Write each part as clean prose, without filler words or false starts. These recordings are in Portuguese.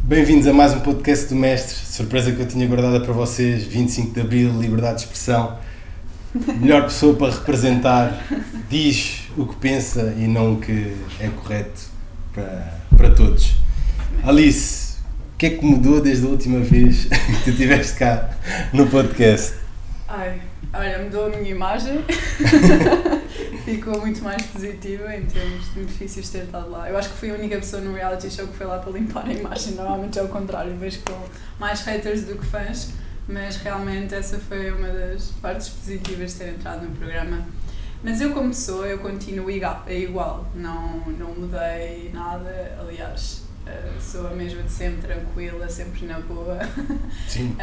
Bem-vindos a mais um podcast do Mestre. Surpresa que eu tinha guardada para vocês. 25 de Abril, liberdade de expressão. Melhor pessoa para representar, diz o que pensa e não o que é correto para todos. Alice, o que é que mudou desde a última vez que tu estiveste cá no podcast? Olha, mudou a minha imagem. Ficou muito mais positiva em termos de benefícios de ter estado lá. Eu acho que fui a única pessoa no reality show que foi lá para limpar a imagem. Normalmente é o contrário, vejo com mais haters do que fãs, mas realmente essa foi uma das partes positivas de ter entrado no programa. Mas eu, como pessoa, eu continuo igual, não mudei nada, aliás, sou a mesma de sempre, tranquila, sempre na boa. Sim.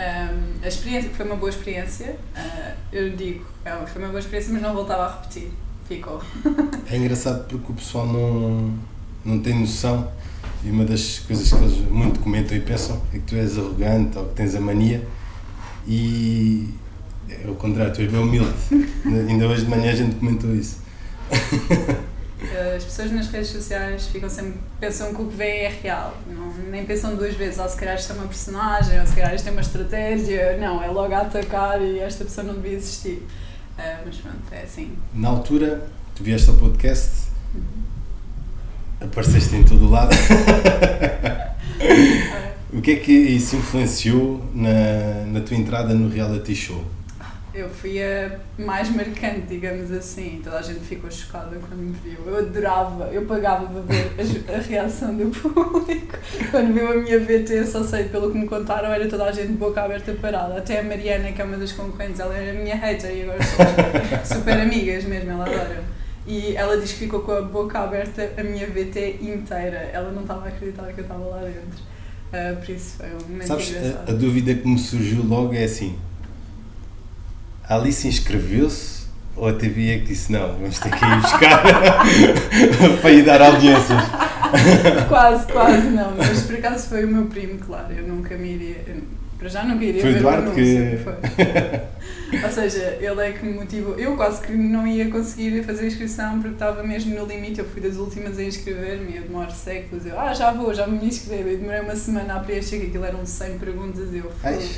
A experiência foi uma boa experiência, eu digo, foi uma boa experiência, mas não voltava a repetir. Ficou. É engraçado porque o pessoal não tem noção, e uma das coisas que eles muito comentam e pensam é que tu és arrogante ou que tens a mania, e é o contrário, tu és bem humilde. Ainda hoje de manhã a gente comentou isso. As pessoas nas redes sociais pensam que o que vêem é real, nem pensam duas vezes, ou se calhar isto é uma personagem, ou se calhar isto é uma estratégia, não, é logo a atacar e esta pessoa não devia existir. Mas pronto, é assim. Na altura, tu vieste ao podcast, apareceste em todo o lado. O que é que isso influenciou na tua entrada no reality show? Eu fui a mais marcante, digamos assim. Toda a gente ficou chocada quando me viu. Eu adorava, eu pagava para ver a reação do público. Quando viu a minha VT, só sei pelo que me contaram, era toda a gente de boca aberta parada. Até a Mariana, que é uma das concorrentes, ela era a minha hater e agora somos super amigas mesmo, ela adora. E ela diz que ficou com a boca aberta a minha VT inteira. Ela não estava a acreditar que eu estava lá dentro. Por isso foi um momento engraçado. Sabes, a dúvida que me surgiu logo é assim: a Alice inscreveu-se ou a TV é que disse não, vamos ter que ir buscar para ir dar audiências? Quase não, mas por acaso foi o meu primo, claro, eu nunca me iria, para já nunca iria foi ver o Eduardo anúncio. Ou seja, ele é que me motivou, eu quase que não ia conseguir fazer a inscrição porque estava mesmo no limite, eu fui das últimas a inscrever-me, eu demoro séculos, eu já me inscrevo, eu demorei uma semana a preencher, que aquilo eram 100 perguntas, eu fui.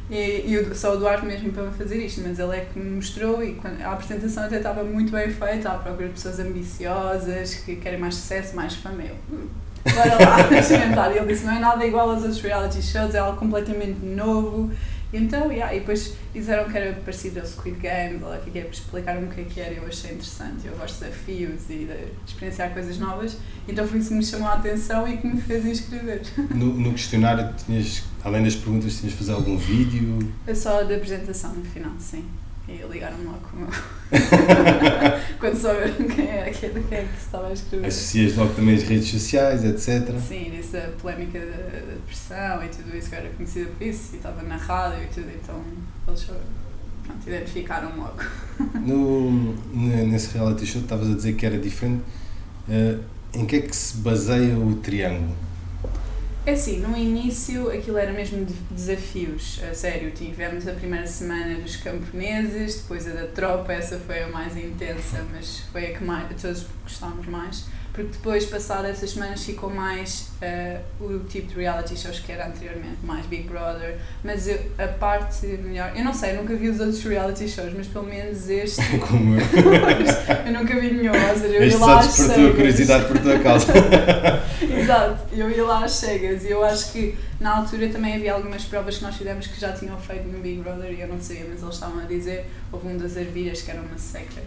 E só o Duarte mesmo para fazer isto, mas ele é que me mostrou e a apresentação até estava muito bem feita, à procura de pessoas ambiciosas, que querem mais sucesso, mais fama. Bora lá experimentar. E ele disse, não é nada igual aos outros reality shows, é algo completamente novo. Então, e depois disseram que era parecido ao Squid Game, que explicaram-me o que era, eu achei interessante, eu gosto de desafios e de experienciar coisas novas, então foi isso que me chamou a atenção e que me fez inscrever. No questionário, além das perguntas, tinhas de fazer algum vídeo? Foi só de apresentação no final, sim. E ligaram-me logo com o meu. Quando souberam quem é que se estava a escrever. Associas logo também as redes sociais, etc. Sim, disse a polémica da depressão e tudo isso, que eu era conhecida por isso, e estava na rádio e tudo, então eles identificaram-me logo. Nesse reality show, estavas a dizer que era diferente. Em que é que se baseia o triângulo? É assim, no início aquilo era mesmo de desafios, a sério, tivemos a primeira semana dos camponeses, depois a da tropa, essa foi a mais intensa, mas foi a que todos gostámos mais, porque depois, passado essas semanas, ficou mais o tipo de reality shows que era anteriormente, mais Big Brother, mas a parte melhor, eu não sei, eu nunca vi os outros reality shows, mas pelo menos este... Como eu. Eu nunca vi nenhum, ou seja, eu ia lá às cegas. Este só despertou a curiosidade por tua causa. Exato, eu ia lá às cegas e eu acho que na altura também havia algumas provas que nós fizemos que já tinham feito no Big Brother e eu não sabia, mas eles estavam a dizer, houve um das ervilhas que era uma seca.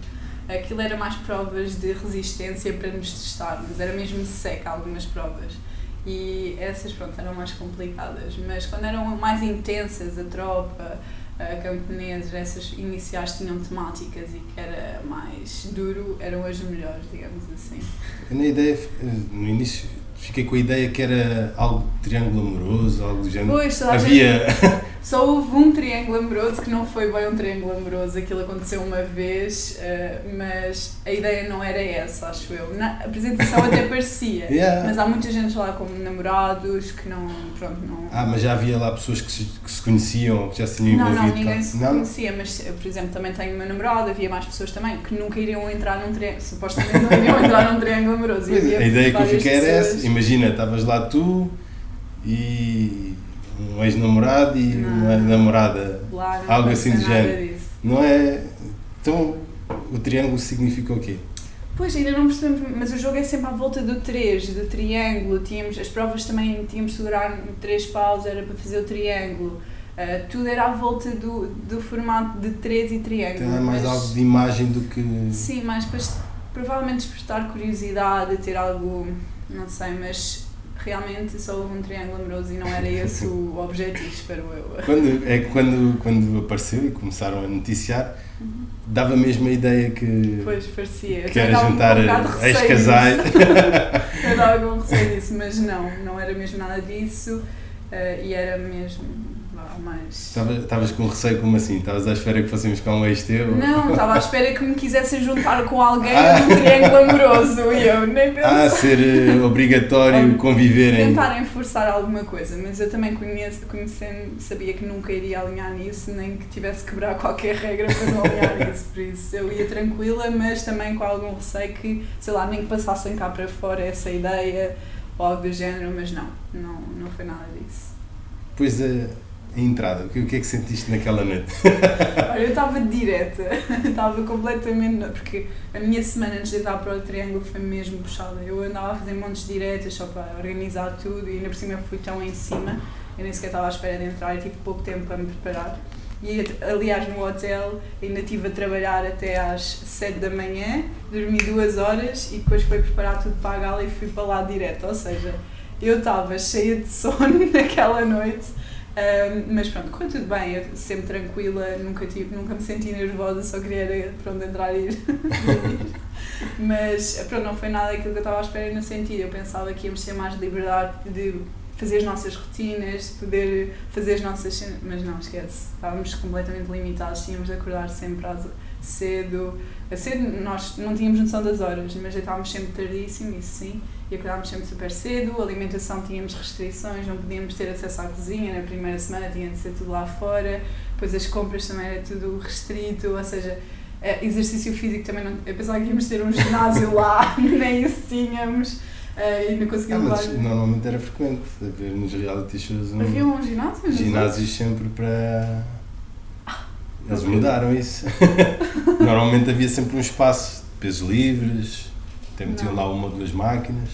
Aquilo era mais provas de resistência para nos testar, mas era mesmo seca algumas provas. E essas, pronto, eram mais complicadas, mas quando eram mais intensas, a tropa, a camponeses, essas iniciais tinham temáticas e que era mais duro, eram as melhores, digamos assim. Na ideia, no início, fiquei com a ideia que era algo de triângulo amoroso, algo do género. Pois, só houve um triângulo amoroso que não foi bem um triângulo amoroso, aquilo aconteceu uma vez, mas a ideia não era essa, acho eu. Na apresentação até parecia, mas há muita gente lá com namorados que não, pronto, não... mas já havia lá pessoas que se conheciam ou que já se tinham envolvido? Não, ninguém se conhecia, mas eu, por exemplo, também tenho uma namorada, havia mais pessoas também que nunca iriam entrar num triângulo, supostamente não iriam entrar num triângulo amoroso. A ideia que eu fiquei era essa, imagina, estavas lá tu, e um ex-namorado e Não. uma namorada, Lá não algo aconteceu assim do nada género. disso. Não é? Então, o triângulo significa o quê? Pois, ainda não percebemos, mas o jogo é sempre à volta do 3, do triângulo. As provas também tínhamos de segurar 3 paus, era para fazer o triângulo. Tudo era à volta do formato de 3 e triângulo. Então é mais mas, algo de imagem do que... Sim, mas para provavelmente despertar curiosidade, ter algo, não sei, mas realmente só houve um triângulo amoroso e não era esse o objetivo, espero eu. Quando apareceu e começaram a noticiar, dava mesmo a ideia que... Pois, parecia. Que era juntar ex-casais. Eu dava algum receio disso, mas não era mesmo nada disso e era mesmo mais... Estavas com receio como assim? Estavas à espera que fôssemos com um ex teu? Não, estava à espera que me quisessem juntar com alguém num triângulo amoroso e eu nem pensava. Ser obrigatório conviverem. Tentarem forçar alguma coisa, mas eu também conhecendo, sabia que nunca iria alinhar nisso, nem que tivesse que quebrar qualquer regra para não alinhar nisso, por isso eu ia tranquila, mas também com algum receio que, sei lá, nem que passassem cá para fora essa ideia ou algo do género, mas não foi nada disso. Pois a entrada, o que é que sentiste naquela noite? Olha, eu estava direta, estava completamente... Porque a minha semana antes de entrar para o triângulo foi mesmo puxada. Eu andava a fazer montes de diretas só para organizar tudo e ainda por cima fui tão em cima, eu nem sequer estava à espera de entrar e tive pouco tempo para me preparar. E aliás no hotel ainda estive a trabalhar até às 7 da manhã, dormi 2 horas e depois fui preparar tudo para a gala e fui para lá direto, ou seja, eu estava cheia de sono naquela noite. Mas pronto, correu tudo bem, eu sempre tranquila, nunca me senti nervosa, só queria pronto, entrar e ir. Mas pronto, não foi nada aquilo que eu estava à espera no sentido, eu pensava que íamos ter mais liberdade de fazer as nossas rotinas, de poder fazer as nossas cenas, mas não, esquece, estávamos completamente limitados, tínhamos de acordar sempre cedo, nós não tínhamos noção das horas, mas já estávamos sempre tardíssimo, isso sim, e acordávamos sempre super cedo, a alimentação tínhamos restrições, não podíamos ter acesso à cozinha, na primeira semana tinha de ser tudo lá fora, depois as compras também era tudo restrito, ou seja, exercício físico também não, eu pensava que íamos ter um ginásio lá, nem isso tínhamos, e não conseguíamos mas normalmente era frequente, haver nos reality shows havia um ginásio? Ginásios sempre para... Eles mudaram isso. Normalmente havia sempre um espaço de pesos livres, até metiam lá 1 ou 2 máquinas.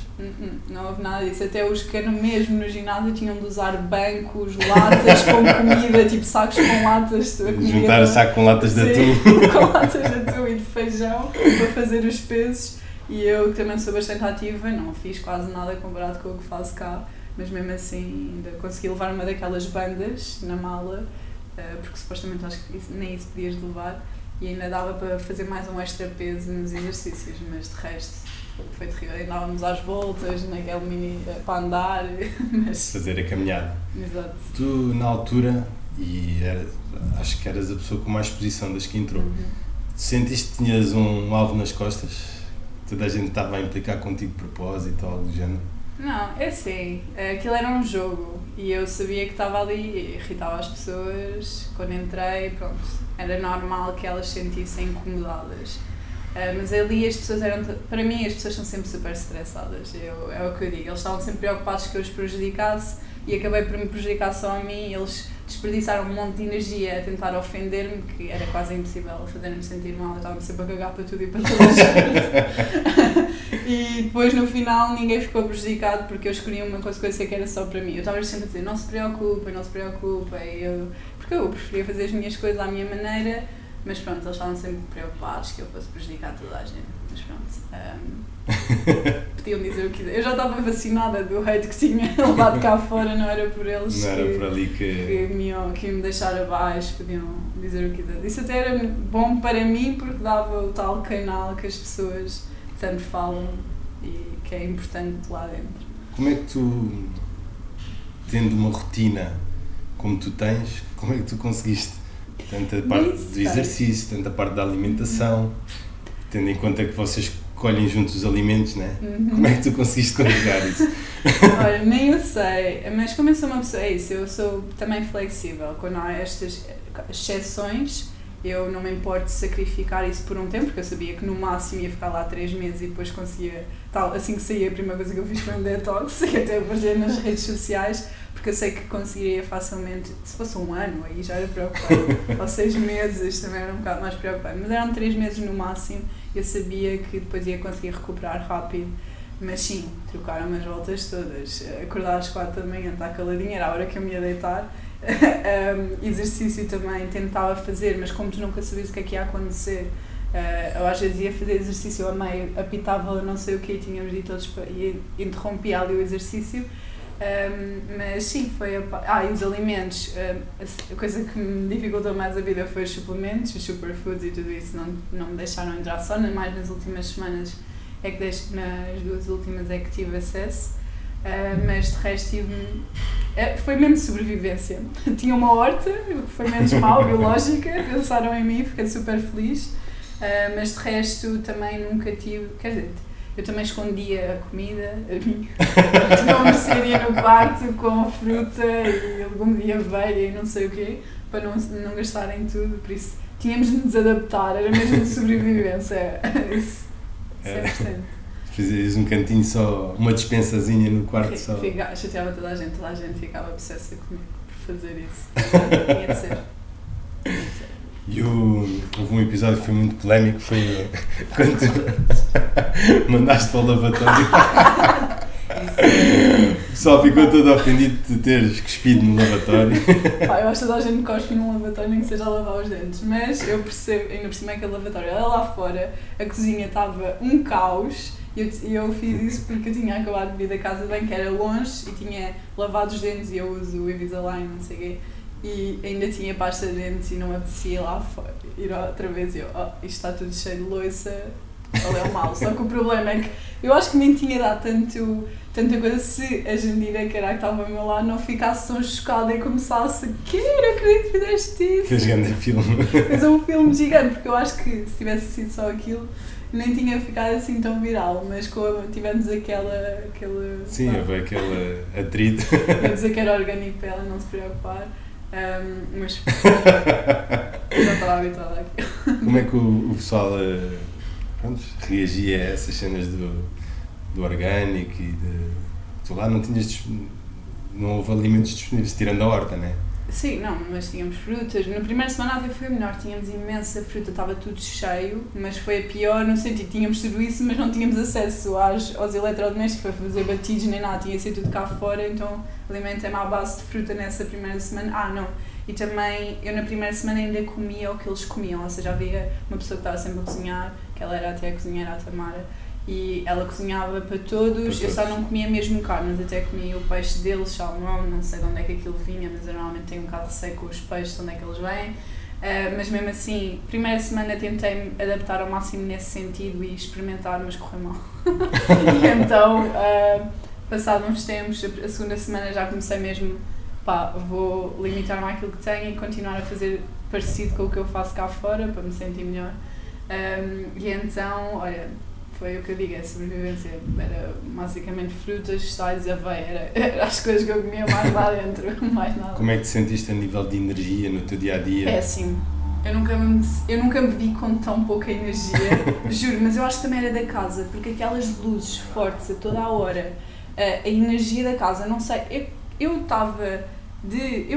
Não houve nada disso. Até os que eram mesmo no ginásio tinham de usar bancos, latas com comida, tipo sacos com latas. Juntar o saco com latas de atum. Com latas de atum e de feijão para fazer os pesos. E eu, que também sou bastante ativa, não fiz quase nada comparado com o que faço cá, mas mesmo assim ainda consegui levar uma daquelas bandas na mala, porque supostamente acho que nem isso podias levar, e ainda dava para fazer mais um extra peso nos exercícios, mas de resto foi terrível. Andávamos às voltas, naquele mini para andar, mas... Fazer a caminhada. Exato. Tu, na altura, acho que eras a pessoa com mais exposição das que entrou, sentiste que tinhas um alvo nas costas? Toda a gente estava a implicar contigo de propósito ou algo do género? Não, é assim, aquilo era um jogo e eu sabia que estava ali e irritava as pessoas quando entrei, pronto, era normal que elas se sentissem incomodadas. Mas ali as pessoas para mim as pessoas são sempre super estressadas, é o que eu digo, eles estavam sempre preocupados que eu os prejudicasse e acabei por me prejudicar só a mim, eles desperdiçaram um monte de energia a tentar ofender-me, que era quase impossível fazer-me sentir mal, eu estava sempre a cagar para tudo e para toda a gente. E depois no final ninguém ficou prejudicado porque eu escolhi uma consequência que era só para mim. Eu estava sempre a dizer, não se preocupem, porque eu preferia fazer as minhas coisas à minha maneira, mas pronto, eles estavam sempre preocupados que eu fosse prejudicar toda a gente, mas pronto. Podiam dizer o que quiser. Eu já estava vacinada do hate que tinha levado cá fora, não era por eles não era por ali que me deixar abaixo, podiam dizer o que quiser. Isso até era bom para mim porque dava o tal canal que as pessoas tanto falam e que é importante lá dentro. Como é que tu, tendo uma rotina como tu tens, como é que tu conseguiste tanto a parte do exercício, tanto a parte da alimentação, tendo em conta que vocês colhem juntos os alimentos, não é? Como é que tu conseguiste conjugar isso? Olha, nem eu sei, mas como eu sou uma pessoa, é isso, eu sou também flexível, quando há estas exceções, eu não me importo de sacrificar isso por um tempo, porque eu sabia que no máximo ia ficar lá 3 meses e depois conseguia, tal, assim que saí, a primeira coisa que eu fiz foi um detox, e até aparecer nas redes sociais, porque eu sei que conseguiria facilmente, se fosse um ano, aí já era preocupante, ou 6 meses também era um bocado mais preocupante, mas eram 3 meses no máximo, eu sabia que depois ia conseguir recuperar rápido, mas sim, trocaram-me as voltas todas, acordar às 4 da manhã, estar caladinha, era a hora que eu me ia deitar, exercício também tentava fazer, mas como tu nunca sabias o que é que ia acontecer, eu às vezes ia fazer exercício a meio, apitava não sei o que e tínhamos de ir todos e interrompia ali o exercício, mas sim, foi e os alimentos, a coisa que me dificultou mais a vida foi os suplementos, os superfoods e tudo isso não me deixaram entrar, só mais nas últimas semanas é que nas 2 últimas é que tive acesso. Mas de resto foi mesmo sobrevivência. Tinha uma horta, foi menos mal, biológica, pensaram em mim, fiquei super feliz, mas de resto também nunca tive, quer dizer, eu também escondia a comida, a minha, tinha uma mercearia no quarto com fruta e legume de aveia e não sei o quê, para não gastarem tudo, por isso tínhamos de nos adaptar, era mesmo de sobrevivência, isso, 100%. Fizias um cantinho só, uma dispensazinha no quarto só. Chateava toda a gente ficava obsessa comigo por fazer isso. Tinha de ser. E houve um episódio que foi muito polémico, foi quando tu mandaste para o lavatório. O pessoal ficou todo ofendido de teres cuspido no lavatório. Eu acho que toda a gente cospe num lavatório, nem que seja a lavar os dentes, mas eu percebo, ainda por cima aquele lavatório, lá fora, a cozinha estava um caos. E eu fiz isso porque eu tinha acabado de vir da casa de banho, que era longe, e tinha lavado os dentes, e eu uso o Invisalign, não sei o quê, e ainda tinha pasta de dentes e não me apetecia lá fora, ir outra vez, e eu, isto está tudo cheio de louça, qual é o mal? Só que o problema é que eu acho que nem tinha dado tanta coisa se a Jandira, que era a que estava ao meu lado, não ficasse tão chocada e começasse eu acredito que fizeste isso. Fez grande filme. Fez um filme gigante, porque eu acho que se tivesse sido só aquilo, nem tinha ficado assim tão viral, mas tivemos aquele... Sim, houve aquele atrito. Ia dizer que era orgânico para ela não se preocupar, mas eu não estava habituada àquilo. Como é que o pessoal reagia a essas cenas do orgânico e tu lá não houve alimentos disponíveis, tirando a horta, não é? Sim, não, mas tínhamos frutas. Na primeira semana até foi melhor, tínhamos imensa fruta, estava tudo cheio, mas foi a pior no sentido, tínhamos tudo isso, mas não tínhamos acesso aos eletrodomésticos para fazer batidos nem nada, tinha sido tudo cá fora, então alimentei-me à base de fruta nessa primeira semana. Não, e também eu na primeira semana ainda comia o que eles comiam, ou seja, havia uma pessoa que estava sempre a cozinhar, que ela era até a cozinheira, a Tamara, e ela cozinhava para todos, eu só não comia mesmo carne, mas até comia o peixe deles, salmão, não sei de onde é que aquilo vinha, mas eu normalmente tenho um bocado de receio com os peixes, de onde é que eles vêm, mas mesmo assim, primeira semana tentei-me adaptar ao máximo nesse sentido e experimentar, mas correu mal. E então, passado uns tempos, a segunda semana já comecei mesmo, vou limitar-me àquilo que tenho e continuar a fazer parecido com o que eu faço cá fora, para me sentir melhor. E então, olha, foi o que eu digo, a sobrevivência era basicamente frutas, vegetais e aveia, era as coisas que eu comia mais lá dentro, mais nada. Como é que te sentiste a nível de energia no teu dia-a-dia? Péssimo. Eu nunca me vi com tão pouca energia, juro, mas eu acho que também era da casa, porque aquelas luzes fortes a toda a hora, a energia da casa, não sei, eu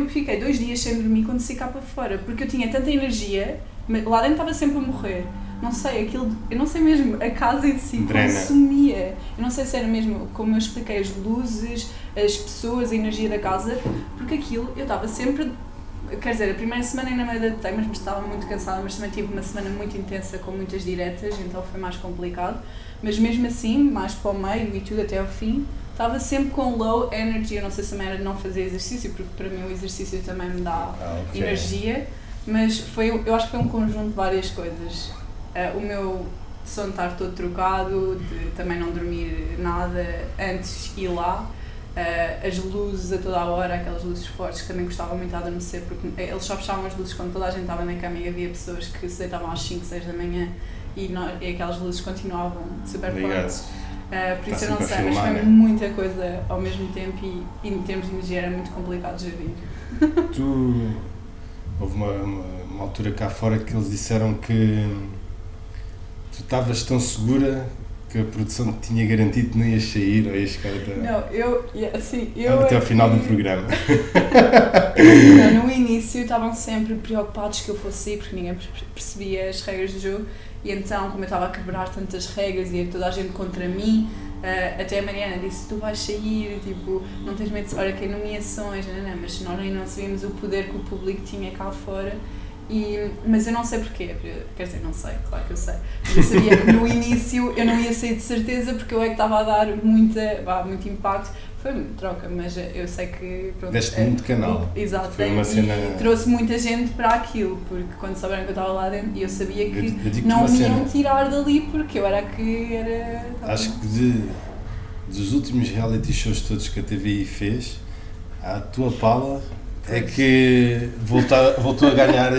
fiquei 2 dias sem dormir quando saí cá para fora, porque eu tinha tanta energia, mas lá dentro estava sempre a morrer. Não sei, eu não sei mesmo, a casa em si consumia. Eu não sei se era mesmo, como eu expliquei, as luzes, as pessoas, a energia da casa, porque aquilo, eu estava sempre, quer dizer, a primeira semana ainda me adaptei, mas estava muito cansada, mas também tive uma semana muito intensa com muitas diretas, então foi mais complicado. Mas mesmo assim, mais para o meio e tudo até ao fim, estava sempre com low energy. Eu não sei se também era não fazer exercício, porque para mim o exercício também me dá energia, mas eu acho que foi um conjunto de várias coisas. O meu sono estar todo trocado, de também não dormir nada antes e lá, as luzes a toda a hora, aquelas luzes fortes que também gostava muito de adormecer, porque eles só fechavam as luzes quando toda a gente estava na cama e havia pessoas que se deitavam às 5, 6 da manhã e aquelas luzes continuavam super fortes. Por isso eu não sei, mas foi muita coisa ao mesmo tempo e em termos de energia era muito complicado de gerir. Houve uma uma altura cá fora que eles disseram que tu estavas tão segura que a produção te tinha garantido que não ias sair ou ias ficar até, Não, até ao final do programa. Não, no início estavam sempre preocupados que eu fosse sair porque ninguém percebia as regras do jogo e então, como eu estava a quebrar tantas regras e toda a gente contra mim, até a Mariana disse, tu vais sair, tipo, não tens medo de... Olha, que nomeações, não, mas nós ainda não sabíamos o poder que o público tinha cá fora. Mas eu não sei porquê, quer dizer, não sei, claro que eu sei, mas eu sabia que no início eu não ia sair de certeza porque eu é que estava a dar muito impacto, foi uma troca, mas eu sei que... Deste muito canal. Exato, foi uma cena... e trouxe muita gente para aquilo, porque quando souberam que eu estava lá dentro, eu sabia que eu não me iam cena. tirar dali porque eu era que era... Acho que dos últimos reality shows todos que a TVI fez, a tua Paula... é que voltou a ganhar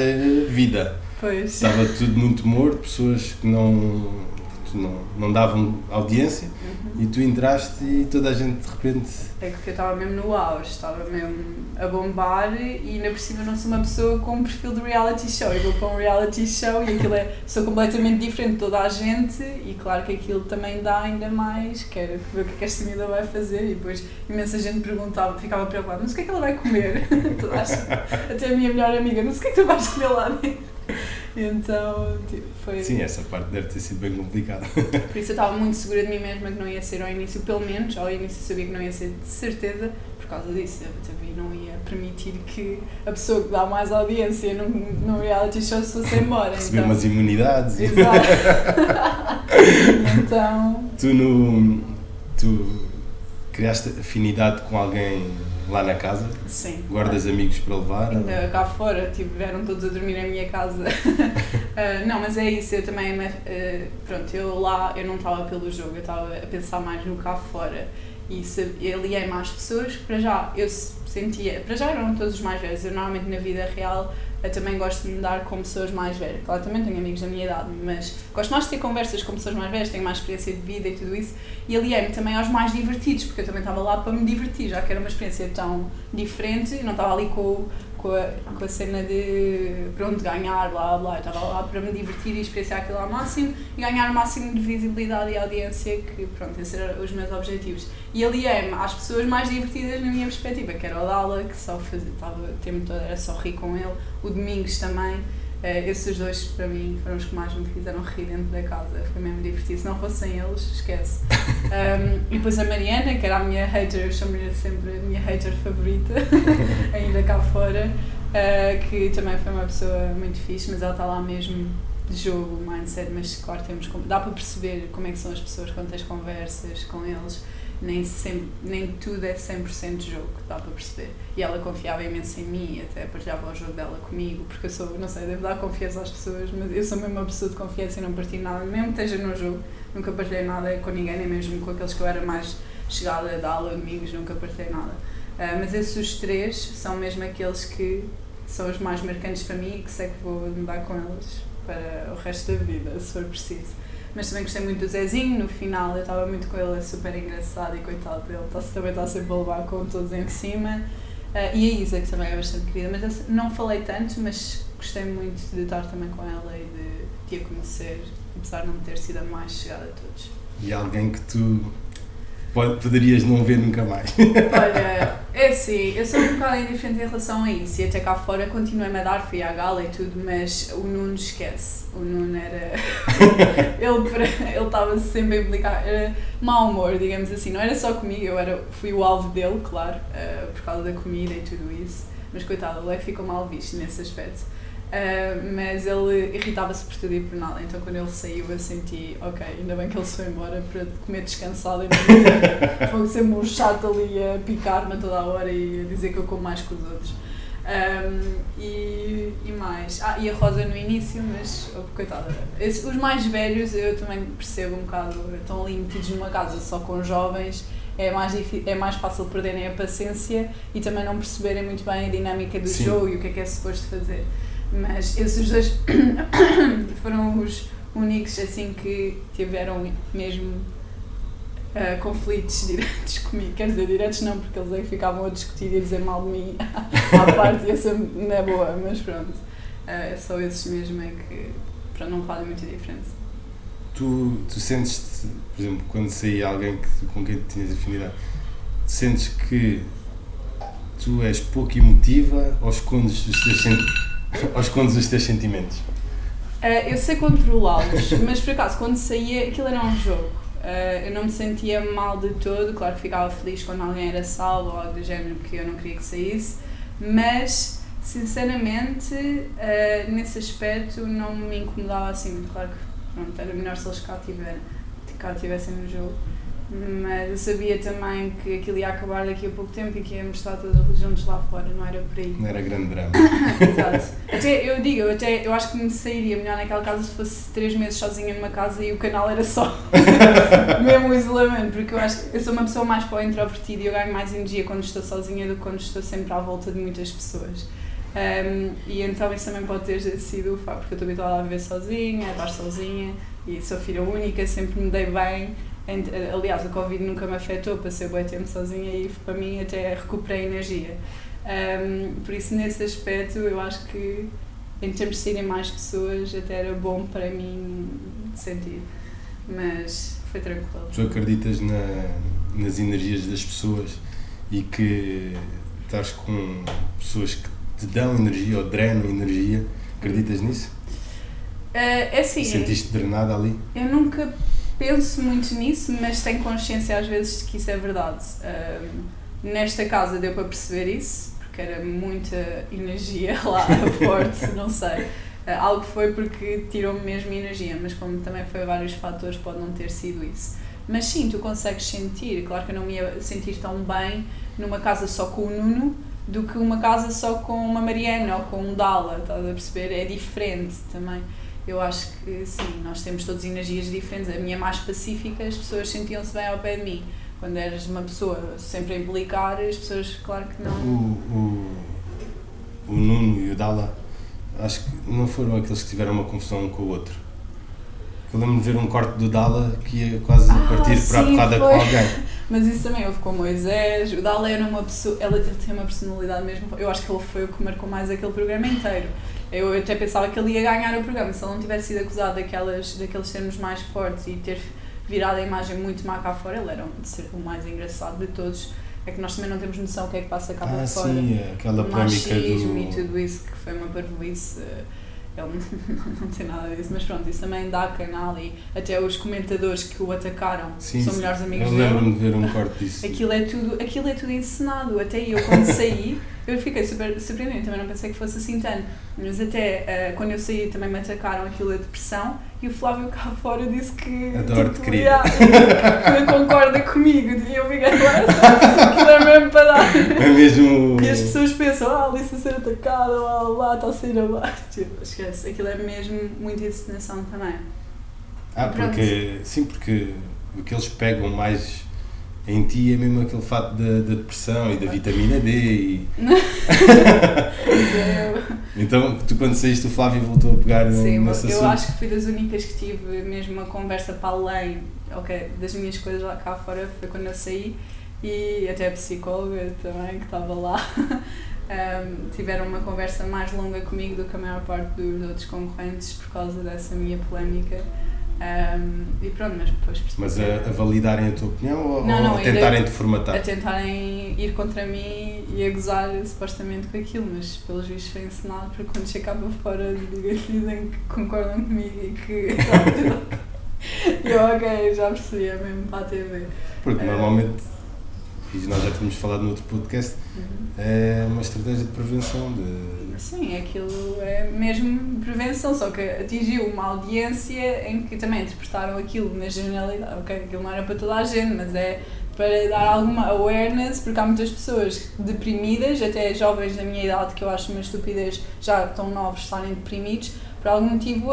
vida. Pois. Estava tudo muito morto, pessoas que não davam audiência e tu entraste e toda a gente de repente... É porque eu estava mesmo no auge, estava mesmo a bombar e ainda por cima não sou uma pessoa com um perfil de reality show. Eu vou para um reality show e aquilo sou completamente diferente de toda a gente e claro que aquilo também dá ainda mais, quero ver o que é que esta miúda vai fazer e depois imensa gente perguntava, ficava preocupada, mas o que é que ela vai comer? Até a minha melhor amiga, mas o que é que tu vais comer lá dentro? Então, tipo, foi... Sim, essa parte deve ter sido bem complicada. Por isso eu estava muito segura de mim mesma que não ia ser ao início, pelo menos, ao início sabia que não ia ser de certeza, por causa disso, eu também não ia permitir que a pessoa que dá mais audiência num reality show se fosse embora. Receber então... umas imunidades. Exato. Então... Tu criaste afinidade com alguém lá na casa? Sim. Guardas amigos para levar? Ainda cá fora, tiveram todos a dormir na minha casa. Não, mas é isso, eu também, pronto, eu lá, eu não estava pelo jogo, eu estava a pensar mais no cá fora. E aliei mais pessoas, para já, eu sentia, para já eram todos os mais velhos, eu normalmente na vida real eu também gosto de me dar com pessoas mais velhas, claro, também tenho amigos da minha idade, mas gosto mais de ter conversas com pessoas mais velhas, tenho mais experiência de vida e tudo isso, e aliei-me também aos mais divertidos, porque eu também estava lá para me divertir, já que era uma experiência tão diferente, e não estava ali com a cena de pronto, ganhar, blá blá, eu estava lá para me divertir e experienciar aquilo ao máximo e ganhar o máximo de visibilidade e audiência, que pronto, esses eram os meus objetivos. E aliei-me às pessoas mais divertidas na minha perspectiva, que era o Dala, que só fazia, estava o tempo todo, era só rir com ele, o Domingos também, esses dois para mim foram os que mais me fizeram rir dentro da casa, foi mesmo divertido, se não fossem eles, esquece. E depois a Mariana, que era a minha hater, eu chamo-lhe sempre a minha hater favorita, ainda cá fora, que também foi uma pessoa muito fixe, mas ela está lá mesmo de jogo, mindset, mas claro, dá para perceber como é que são as pessoas quando tens conversas com eles, nem tudo é 100% jogo, dá para perceber. E ela confiava imenso em mim e até partilhava o jogo dela comigo, porque eu sou, não sei, devo dar confiança às pessoas, mas eu sou mesmo uma pessoa de confiança e não partilho nada, mesmo que esteja no jogo, nunca partilhei nada com ninguém, nem mesmo com aqueles que eu era mais chegada, da aula, amigos, nunca partilhei nada. Mas esses três são mesmo aqueles que são os mais marcantes para mim e que sei que vou mudar com eles para o resto da vida, se for preciso. Mas também gostei muito do Zezinho, no final eu estava muito com ele, é super engraçado e coitado dele, também está sempre a levar com todos em cima. E a Isa, que também é bastante querida, mas eu não falei tanto, mas gostei muito de estar também com ela e de a conhecer, apesar de não ter sido a mais chegada a todos. E alguém que tu poderias não ver nunca mais? Olha, é assim, eu sou um bocado indiferente em relação a isso e até cá fora continuei-me a dar, fui à gala e tudo, mas o Nuno esquece, o Nuno era... ele estava sempre a implicar, era mau humor, digamos assim, não era só comigo, fui o alvo dele, claro, por causa da comida e tudo isso, mas coitado, ele é que ficou mal visto nesse aspecto. Mas ele irritava-se por tudo e por nada, então quando ele saiu eu senti, ok, ainda bem que ele se foi embora para comer descansado e não foi sempre um chato ali a picar-me toda a hora e a dizer que eu como mais que os outros. E mais, e a Rosa no início, mas coitada, os mais velhos eu também percebo um bocado, estão ali metidos numa casa só com jovens, é mais fácil perderem a paciência e também não perceberem muito bem a dinâmica do Sim. jogo e o que é suposto fazer. Mas esses dois foram os únicos assim que tiveram mesmo conflitos diretos comigo, quer dizer, diretos não, porque eles aí ficavam a discutir e a dizer mal de mim à parte, e essa não é boa, mas pronto. É só esses mesmo é que não fazem muita diferença. Tu sentes, por exemplo, quando saía alguém com quem tinhas afinidade, sentes que tu és pouco emotiva ou escondes os teus sentimentos? Eu sei controlá-los, mas por acaso quando saía aquilo era um jogo. Eu não me sentia mal de todo, claro que ficava feliz quando alguém era salvo ou algo do género, porque eu não queria que saísse, mas sinceramente nesse aspecto não me incomodava assim muito. Claro que pronto, era melhor se eles cá estivessem no jogo, mas eu sabia também que aquilo ia acabar daqui a pouco tempo e que íamos estar todos juntos lá fora, não era por aí. Não era grande drama. Exato. Eu acho que me sairia melhor naquela casa se fosse 3 meses sozinha numa casa e o canal era só mesmo o isolamento, porque eu acho que eu sou uma pessoa mais para o introvertido e eu ganho mais energia quando estou sozinha do que quando estou sempre à volta de muitas pessoas. E então isso também pode ter sido o facto, porque eu estou habituada a viver sozinha, a estar sozinha e sou filha única, sempre me dei bem. Aliás, o Covid nunca me afetou, passei bem tempo sozinha e para mim até recuperei energia. Por isso, nesse aspecto, eu acho que em termos de serem mais pessoas até era bom para mim sentir, mas foi tranquilo. Tu acreditas nas energias das pessoas e que estás com pessoas que te dão energia ou drenam energia? Acreditas nisso? É assim, sentiste drenada ali? Eu nunca penso muito nisso, mas tenho consciência às vezes de que isso é verdade. Nesta casa deu para perceber isso, porque era muita energia lá forte, não sei. Algo foi porque tirou-me mesmo energia, mas como também foi vários fatores, pode não ter sido isso. Mas sim, tu consegues sentir. Claro que eu não me ia sentir tão bem numa casa só com o Nuno do que uma casa só com uma Mariana ou com um Dala, estás a perceber? É diferente também. Eu acho que sim, nós temos todas energias diferentes. A minha mais pacífica, as pessoas sentiam-se bem ao pé de mim. Quando eras uma pessoa sempre a implicar, as pessoas, claro que não. O Nuno e o Dala, acho que não foram aqueles que tiveram uma confusão um com o outro. Eu lembro-me de ver um corte do Dala que ia quase partir para a porrada com alguém. Mas isso também houve com o Moisés. O Dala era uma pessoa, ele tem uma personalidade mesmo. Eu acho que ele foi o que marcou mais aquele programa inteiro. Eu até pensava que ele ia ganhar o programa se ele não tivesse sido acusado daqueles termos mais fortes e ter virado a imagem muito má cá fora. Ele era de ser o mais engraçado de todos. É que nós também não temos noção o que é que passa cá fora. Sim, aquela polémica do... e tudo isso que foi uma parvoíce. Ele não tem nada disso, mas pronto, isso também dá canal e até os comentadores que o atacaram são melhores amigos dele. Eu lembro-me de ver um corte disso. Aquilo é tudo encenado, até eu quando saí, eu fiquei super surpreendente, também não pensei que fosse assim tanto, mas até quando eu saí também me atacaram aquilo da depressão e o Flávio cá fora disse que adoro-te, querida. Que concorda comigo e eu fiquei lá, aquilo é mesmo para dar. É mesmo... E as pessoas pensam, a Alice a ser atacada, lá está a sair abaixo, tipo, esquece, aquilo é mesmo muita encenação também. Porque o que eles pegam mais em ti é mesmo aquele fato da depressão e da vitamina D e... Então, tu quando saíste, o Flávio voltou a pegar nesse assunto? Eu acho que fui das únicas que tive mesmo uma conversa para além das minhas coisas lá cá fora, foi quando eu saí e até a psicóloga também, que estava lá, tiveram uma conversa mais longa comigo do que a maior parte dos outros concorrentes por causa dessa minha polémica. E pronto, mas depois... Mas a validarem a tua opinião ou a tentarem te formatar? A tentarem ir contra mim e a gozar supostamente com aquilo, mas pelos vistos foi encenado para quando chegava fora dizem que concordam comigo e que... eu ok, já percebi, é mesmo para a TV. Porque normalmente, e nós já tínhamos falado no outro podcast, é uma estratégia de prevenção de... Sim, aquilo é mesmo prevenção, só que atingiu uma audiência em que também interpretaram aquilo na generalidade. Ok, aquilo não era para toda a gente, mas é para dar alguma awareness, porque há muitas pessoas deprimidas, até jovens da minha idade, que eu acho uma estupidez, já tão novos, estarem deprimidos, por algum motivo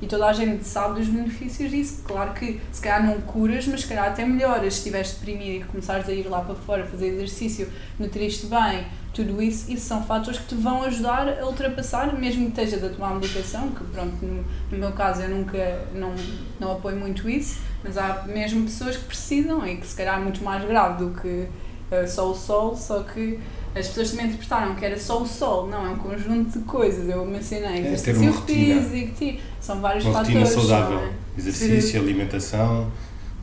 e toda a gente sabe dos benefícios disso. Claro que se calhar não curas, mas se calhar até melhoras se estiveres deprimido e começares a ir lá para fora, fazer exercício, nutrir-te bem, tudo isso são fatores que te vão ajudar a ultrapassar, mesmo que estejas a tomar medicação, que pronto, no meu caso eu nunca, não apoio muito isso, mas há mesmo pessoas que precisam e que se calhar é muito mais grave do que só o sol, só que as pessoas também interpretaram que era só o sol, não, é um conjunto de coisas, eu mencionei exercício físico, são vários uma fatores. Uma rotina saudável, não é? Exercício, alimentação,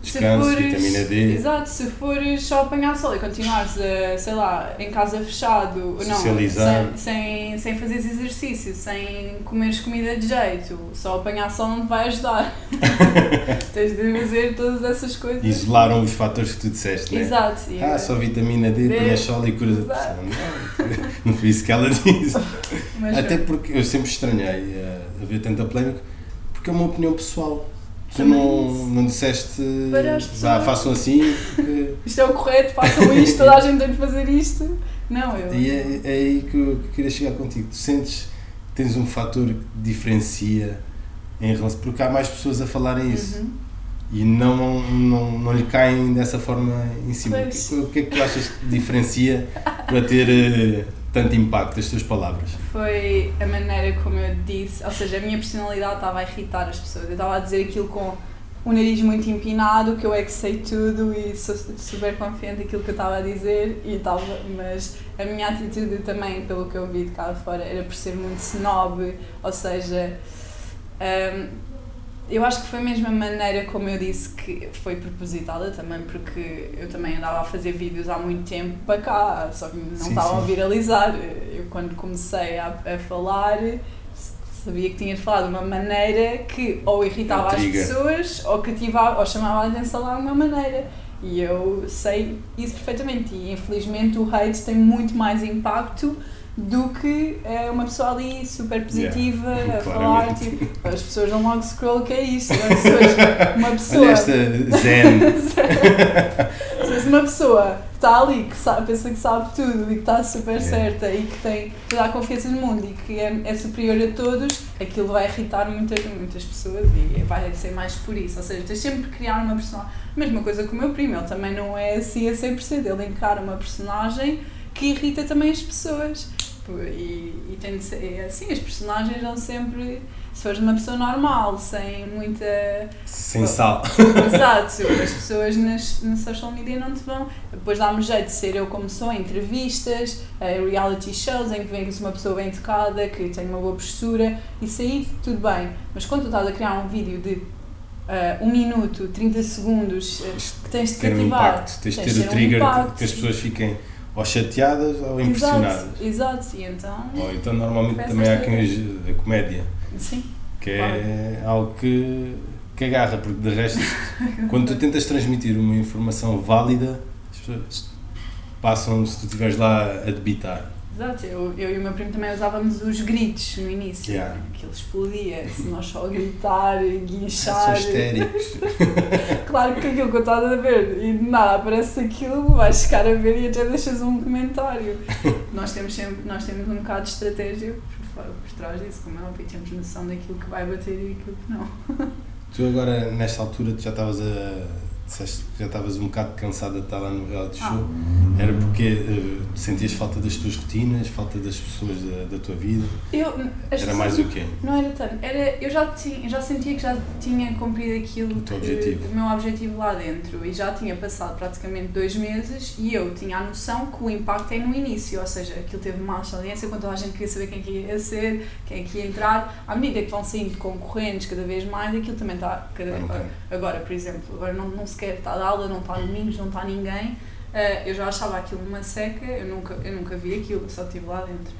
descanso, vitamina D. Exato, se fores só apanhar sol e continuares, sei lá, em casa fechado, socializar. Não, sem fazeres exercício, sem comeres comida de jeito, só apanhar sol não te vai ajudar. Tens de fazer todas essas coisas. Isolaram os fatores que tu disseste, não é? Exato. Só vitamina D, apanhas sol e curas a depressão. Não foi isso que ela disse. Até porque eu sempre estranhei haver tanta polémica, porque é uma opinião pessoal. Tu não disseste, façam assim, porque... isto é o correto, façam isto, toda a gente tem de fazer isto. Não, eu... E é aí que eu queria chegar contigo. Tu sentes que tens um fator que diferencia em relação... Porque há mais pessoas a falarem isso e não lhe caem dessa forma em cima. O que é que tu achas que diferencia para ter tanto impacto as tuas palavras? Foi a maneira como eu disse, ou seja, a minha personalidade estava a irritar as pessoas. Eu estava a dizer aquilo com o nariz muito empinado, que eu é que sei tudo e sou super confiante naquilo que eu estava a dizer, mas a minha atitude também, pelo que eu vi de cá fora, era por ser muito snob, ou seja, eu acho que foi mesmo a maneira como eu disse que foi propositada também, porque eu também andava a fazer vídeos há muito tempo para cá, só que não estavam a viralizar. Eu quando comecei a falar, sabia que tinha de falar de uma maneira que ou irritava as pessoas ou cativava, ou chamava a atenção de alguma maneira. E eu sei isso perfeitamente e infelizmente o hate tem muito mais impacto do que uma pessoa ali super positiva a falar, tipo, as pessoas dão logo scroll, que é isto? Uma pessoa... Olha esta zen! Se uma pessoa está ali, que pensa que sabe tudo e que está super certa e que tem toda a confiança no mundo e que é superior a todos, aquilo vai irritar muitas pessoas e vai ser mais por isso. Ou seja, tens sempre que criar uma personagem. Mesma coisa com o meu primo, ele também não é assim a 100%, ele encara uma personagem que irrita também as pessoas. E tem de ser assim, as personagens vão sempre, se fores uma pessoa normal, sem muita... sem sal. Exato, as pessoas na social media não te vão... Depois dá-me jeito de ser eu como sou, em entrevistas, reality shows, em que vem uma pessoa bem tocada, que tem uma boa postura, isso aí tudo bem. Mas quando tu estás a criar um vídeo de 1 minuto, 30 segundos, que tens de cativar... Tens de ter o trigger que as pessoas fiquem... ou chateadas ou impressionadas. Exato, e então... Ou então normalmente também há quem use a comédia. Sim. Que é algo que agarra, porque de resto, quando tu tentas transmitir uma informação válida, as pessoas passam, se tu estiveres lá a debitar. Exato, eu e o meu primo também usávamos os gritos no início, aquilo explodia, se nós só gritar, guinchar... São histéricos. Claro que aquilo que eu estava a ver e nada, aparece aquilo, vais ficar a ver e até deixas um comentário. Nós temos um bocado de estratégia por trás disso, como é óbvio, temos noção daquilo que vai bater e aquilo que não. Tu agora, nesta altura, tu já estavas um bocado cansada de estar lá no reality show. Era porque sentias falta das tuas rotinas, falta das pessoas da tua vida? Era mais o quê? Não era tanto. Eu já sentia que já tinha cumprido aquilo, o meu objetivo lá dentro, e já tinha passado praticamente 2 meses e eu tinha a noção que o impacto é no início, ou seja, aquilo teve uma audiência quando toda a gente queria saber quem que ia ser, quem é que ia entrar. À medida que vão saindo concorrentes cada vez mais, aquilo também está agora, por exemplo, agora não sequer está a aula, não está domingos, não está ninguém. Eu já achava aquilo uma seca, eu nunca vi aquilo, só estive lá dentro.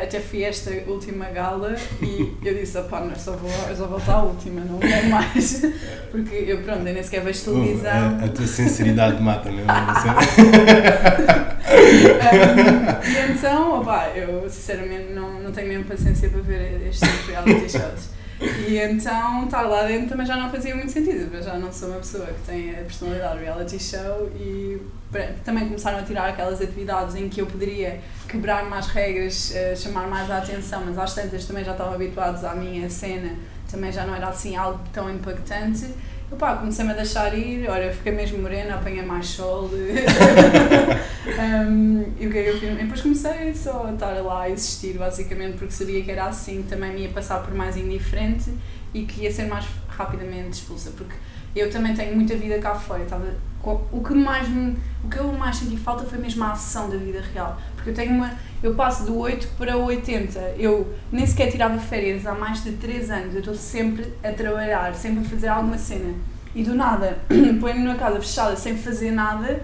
Até fui esta última gala e eu disse, eu só vou estar a última, não quero mais. Porque eu nem sequer vejo televisão. A tua sinceridade mata mesmo. E então, eu sinceramente não tenho mesmo paciência para ver estes reality shows. E então estar lá dentro também já não fazia muito sentido, eu já não sou uma pessoa que tem a personalidade do reality show e também começaram a tirar aquelas atividades em que eu poderia quebrar mais regras, chamar mais a atenção, mas às tantas também já estavam habituados à minha cena, também já não era assim algo tão impactante. Comecei-me a deixar ir, eu fiquei mesmo morena, apanhei mais sol e o que é que eu fiz? E depois comecei só a estar lá a existir, basicamente, porque sabia que era assim, também me ia passar por mais indiferente e que ia ser mais rapidamente expulsa, porque eu também tenho muita vida cá fora, o que eu mais senti falta foi mesmo a ação da vida real, porque eu passo do 8 para o 80, eu nem sequer tirava férias há mais de 3 anos, eu estou sempre a trabalhar, sempre a fazer alguma cena, e do nada, põe-me numa casa fechada sem fazer nada,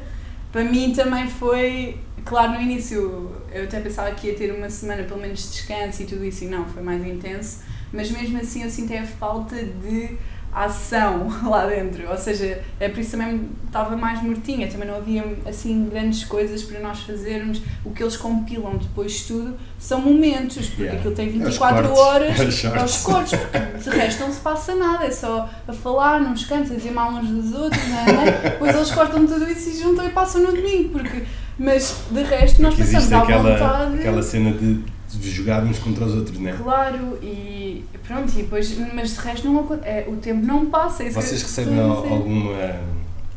para mim também foi, claro, no início eu até pensava que ia ter uma semana pelo menos de descanso e tudo isso, e não, foi mais intenso, mas mesmo assim eu senti a falta de ação lá dentro, ou seja, é por isso também estava mais mortinha, também não havia assim grandes coisas para nós fazermos. O que eles compilam depois de tudo são momentos, porque aquilo tem 24 horas, aos cortes, porque de resto não se passa nada, é só a falar nos cantos, a dizer mal uns dos outros, não é? Depois eles cortam tudo isso e juntam e passam no domingo, mas de resto nós passamos à vontade. Aquela cena de jogarmos contra os outros, não é? Claro, e pronto, e depois, mas de resto o tempo não passa. Vocês recebem alguma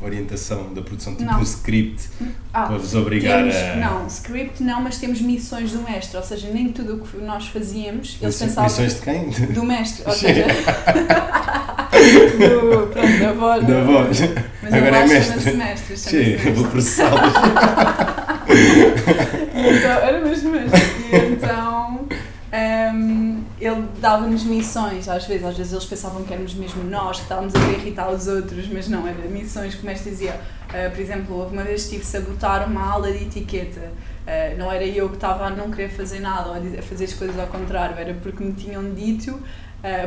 orientação da produção, tipo um script, para vos obrigar a... Não, script não, mas temos missões do mestre, ou seja, nem tudo o que nós fazíamos, eles pensavam... Missões de quem? Do mestre, ou seja... da voz. Da voz. Mas agora é mestre. Mestre, vou processá-los. Então, era mesmo. E então, ele dava-nos missões, às vezes eles pensavam que éramos mesmo nós, que estávamos a irritar os outros, mas não, eram missões que o mestre dizia. Por exemplo, houve uma vez que tive de sabotar uma aula de etiqueta. Não era eu que estava a não querer fazer nada ou a fazer as coisas ao contrário, era porque me tinham dito.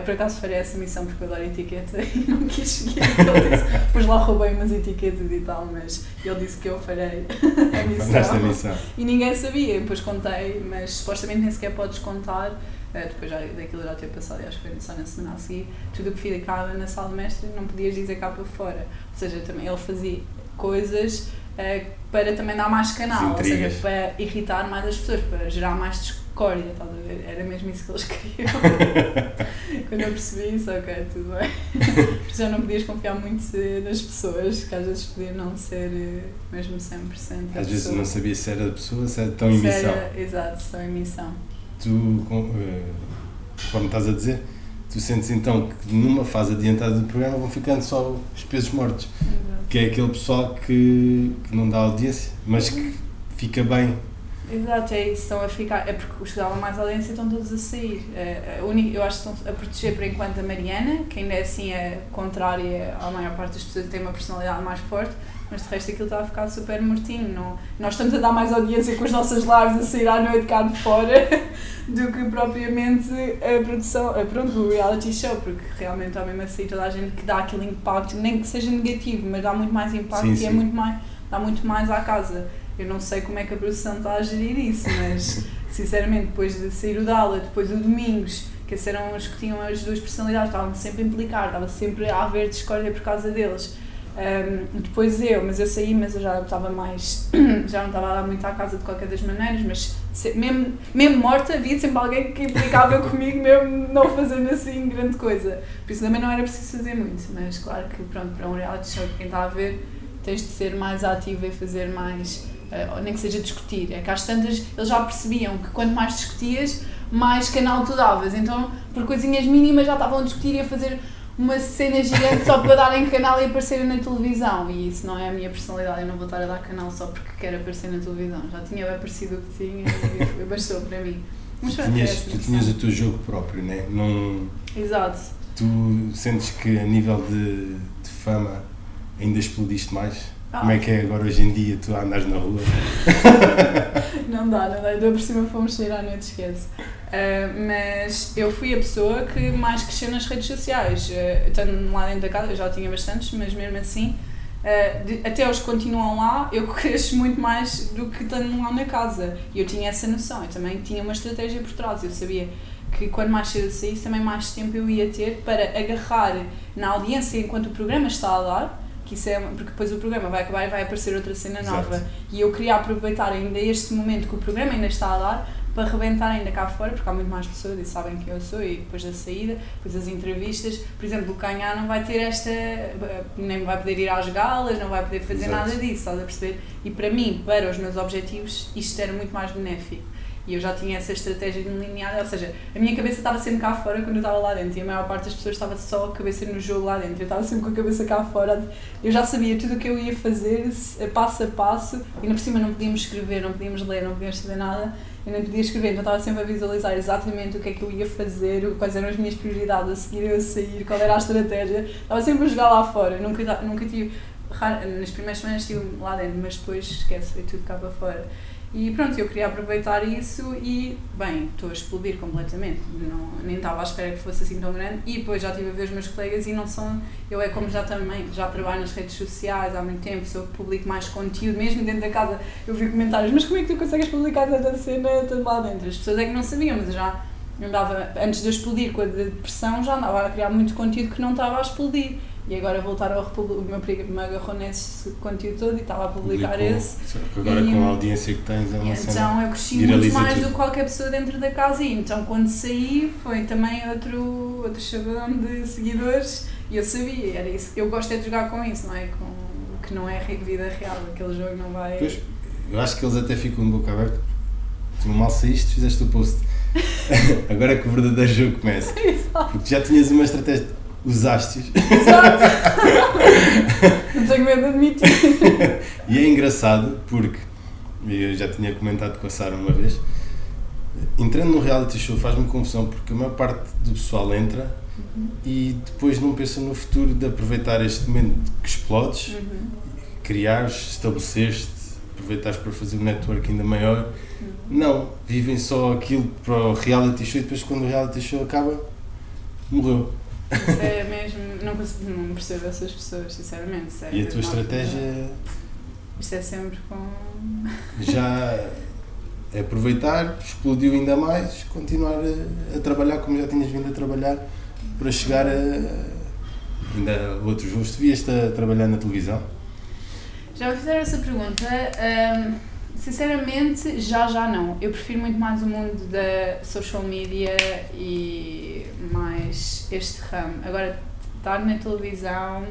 Por acaso farei essa missão porque eu adoro etiqueta e não quis seguir. Ele disse, depois lá roubei umas etiquetas e tal, mas ele disse que eu farei a missão. E ninguém sabia, depois contei, mas supostamente nem sequer podes contar, depois daquilo já ter passado, e acho que foi só na semana a seguir, tudo o que ficava na sala de mestre não podias dizer cá para fora. Ou seja, também ele fazia coisas para também dar mais canal, ou seja, para irritar mais as pessoas, para gerar mais discórdia, estás a ver? Era mesmo isso que eles queriam. Quando eu percebi isso, ok, tudo bem. Já não podias confiar muito nas pessoas, que às vezes podia não ser mesmo 100%. Às vezes não sabia se era da pessoa, se era tão em missão. Exato, se estão em missão. Tu, conforme estás a dizer, tu sentes então que numa fase adiantada do programa vão ficando só os pesos mortos. Exato. Que é aquele pessoal que não dá audiência, mas que fica bem. Exato, é isso, estão a ficar, é porque os que davam mais audiência estão todos a sair. Eu acho que estão a proteger por enquanto a Mariana, que ainda é assim contrária à maior parte das pessoas que têm uma personalidade mais forte, mas de resto aquilo está a ficar super mortinho. Não, nós estamos a dar mais audiência com os nossos lares a sair à noite cá de fora do que propriamente a produção, o reality show, porque realmente está mesmo a sair toda a gente que dá aquele impacto, nem que seja negativo, mas dá muito mais impacto. Sim. E dá muito mais à casa. Eu não sei como é que a produção está a gerir isso, mas sinceramente depois de sair o Dala, depois o Domingos, que esses eram os que tinham as duas personalidades, estavam sempre a implicar, estava sempre a haver discórdia por causa deles. Depois mas eu saí, mas eu já estava mais, já não estava a dar muito à casa de qualquer das maneiras, mas mesmo morta havia sempre alguém que implicava comigo, mesmo não fazendo assim grande coisa. Por isso também não era preciso fazer muito, mas claro que pronto, para um reality show que quem está a ver, tens de ser mais ativo e fazer mais, nem que seja discutir. É que às tantas eles já percebiam que quanto mais discutias, mais canal tu davas. Então, por coisinhas mínimas já estavam a discutir e a fazer uma cena gigante só para darem canal e aparecerem na televisão. E isso não é a minha personalidade, eu não vou estar a dar canal só porque quero aparecer na televisão. Já tinha aparecido o que tinha e bastou para mim. Mas tu tinhas o teu jogo próprio, não é? Não... Exato. Tu sentes que a nível de fama ainda explodiste mais? Como é que é agora hoje em dia tu andas na rua? Não dá, ainda por cima fomos sair à noite, esquece. Mas eu fui a pessoa que mais cresceu nas redes sociais, estando lá dentro da casa, eu já tinha bastantes, mas mesmo assim, até os que continuam lá, eu cresço muito mais do que estando lá na casa. E eu tinha essa noção, eu também tinha uma estratégia por trás, eu sabia que quando mais cedo saísse, também mais tempo eu ia ter para agarrar na audiência enquanto o programa está a dar, que isso porque depois o programa vai acabar e vai aparecer outra cena nova. Exato. E eu queria aproveitar ainda este momento que o programa ainda está a dar para arrebentar ainda cá fora, porque há muito mais pessoas e sabem quem eu sou, e depois da saída, depois das entrevistas, por exemplo, o Canhá não vai ter nem vai poder ir às galas, não vai poder fazer Exato. Nada disso, estás a perceber? E para mim, para os meus objetivos, isto era muito mais benéfico. E eu já tinha essa estratégia delineada, ou seja, a minha cabeça estava sempre cá fora quando eu estava lá dentro e a maior parte das pessoas estava só a cabeça no jogo lá dentro. Eu estava sempre com a cabeça cá fora, eu já sabia tudo o que eu ia fazer, passo a passo, e ainda por cima não podíamos escrever, não podíamos ler, não podíamos fazer nada, eu nem podia escrever, então estava sempre a visualizar exatamente o que é que eu ia fazer, quais eram as minhas prioridades, a seguir eu a sair, qual era a estratégia, estava sempre a jogar lá fora, nunca tive, nas primeiras semanas estive lá dentro, mas depois esquece, foi tudo cá para fora. E pronto, eu queria aproveitar isso e, bem, estou a explodir completamente, nem estava à espera que fosse assim tão grande e depois já estive a ver os meus colegas e não são, eu é como já trabalho nas redes sociais há muito tempo, sou publico mais conteúdo, mesmo dentro da casa eu vi comentários, mas como é que tu consegues publicar tanta cena tudo lá dentro? As pessoas é que não sabiam, mas eu já andava, antes de eu explodir com a depressão, já andava a criar muito conteúdo que não estava a explodir. E agora voltaram o meu primo me agarrou nesse conteúdo todo e estava a publicar esse. Agora com a audiência que tens é uma cena. Então eu cresci muito mais do que qualquer pessoa dentro da casa e então quando saí foi também outro chavão de seguidores e eu sabia, era isso. Eu gosto é de jogar com isso, não é? Com que não é vida real, aquele jogo não vai... Pois, eu acho que eles até ficam de boca aberta. Tu mal saíste, fizeste o post. Agora é que o verdadeiro jogo começa. Porque já tinhas uma estratégia. Usaste-os. Exato! Não tenho medo de admitir. E é engraçado porque, eu já tinha comentado com a Sara uma vez, entrando no reality show faz-me confusão porque a maior parte do pessoal entra e depois não pensa no futuro de aproveitar este momento que explodes, criares, estabeleceres-te, aproveitares para fazer um network ainda maior. Não, vivem só aquilo para o reality show e depois quando o reality show acaba, morreu. Isso é mesmo, não percebo essas pessoas, sinceramente. E a tua estratégia? Isto é sempre com... Já é aproveitar, explodiu ainda mais, continuar a trabalhar como já tinhas vindo a trabalhar para chegar ainda a outros voos. Tu vieste a trabalhar na televisão? Já me fizeram essa pergunta. Sinceramente, já não. Eu prefiro muito mais o mundo da social media e mais este ramo. Agora, estar na televisão,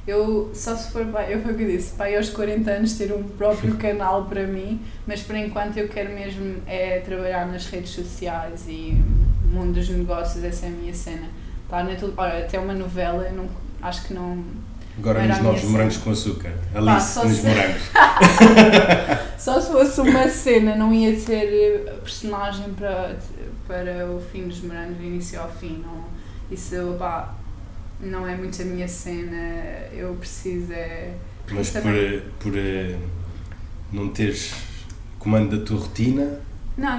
eu só se for, foi o que eu disse, para aos 40 anos ter um próprio canal para mim, mas por enquanto eu quero mesmo trabalhar nas redes sociais e o mundo dos negócios, essa é a minha cena. Estar na olha, até uma novela, acho que não... Agora nos novos morangos com açúcar, Alice nos morangos. Só se fosse uma cena, não ia ter personagem para o fim dos morangos, do início ao fim. Não, isso, não é muito a minha cena, eu preciso Mas por não teres comando da tua rotina? Não,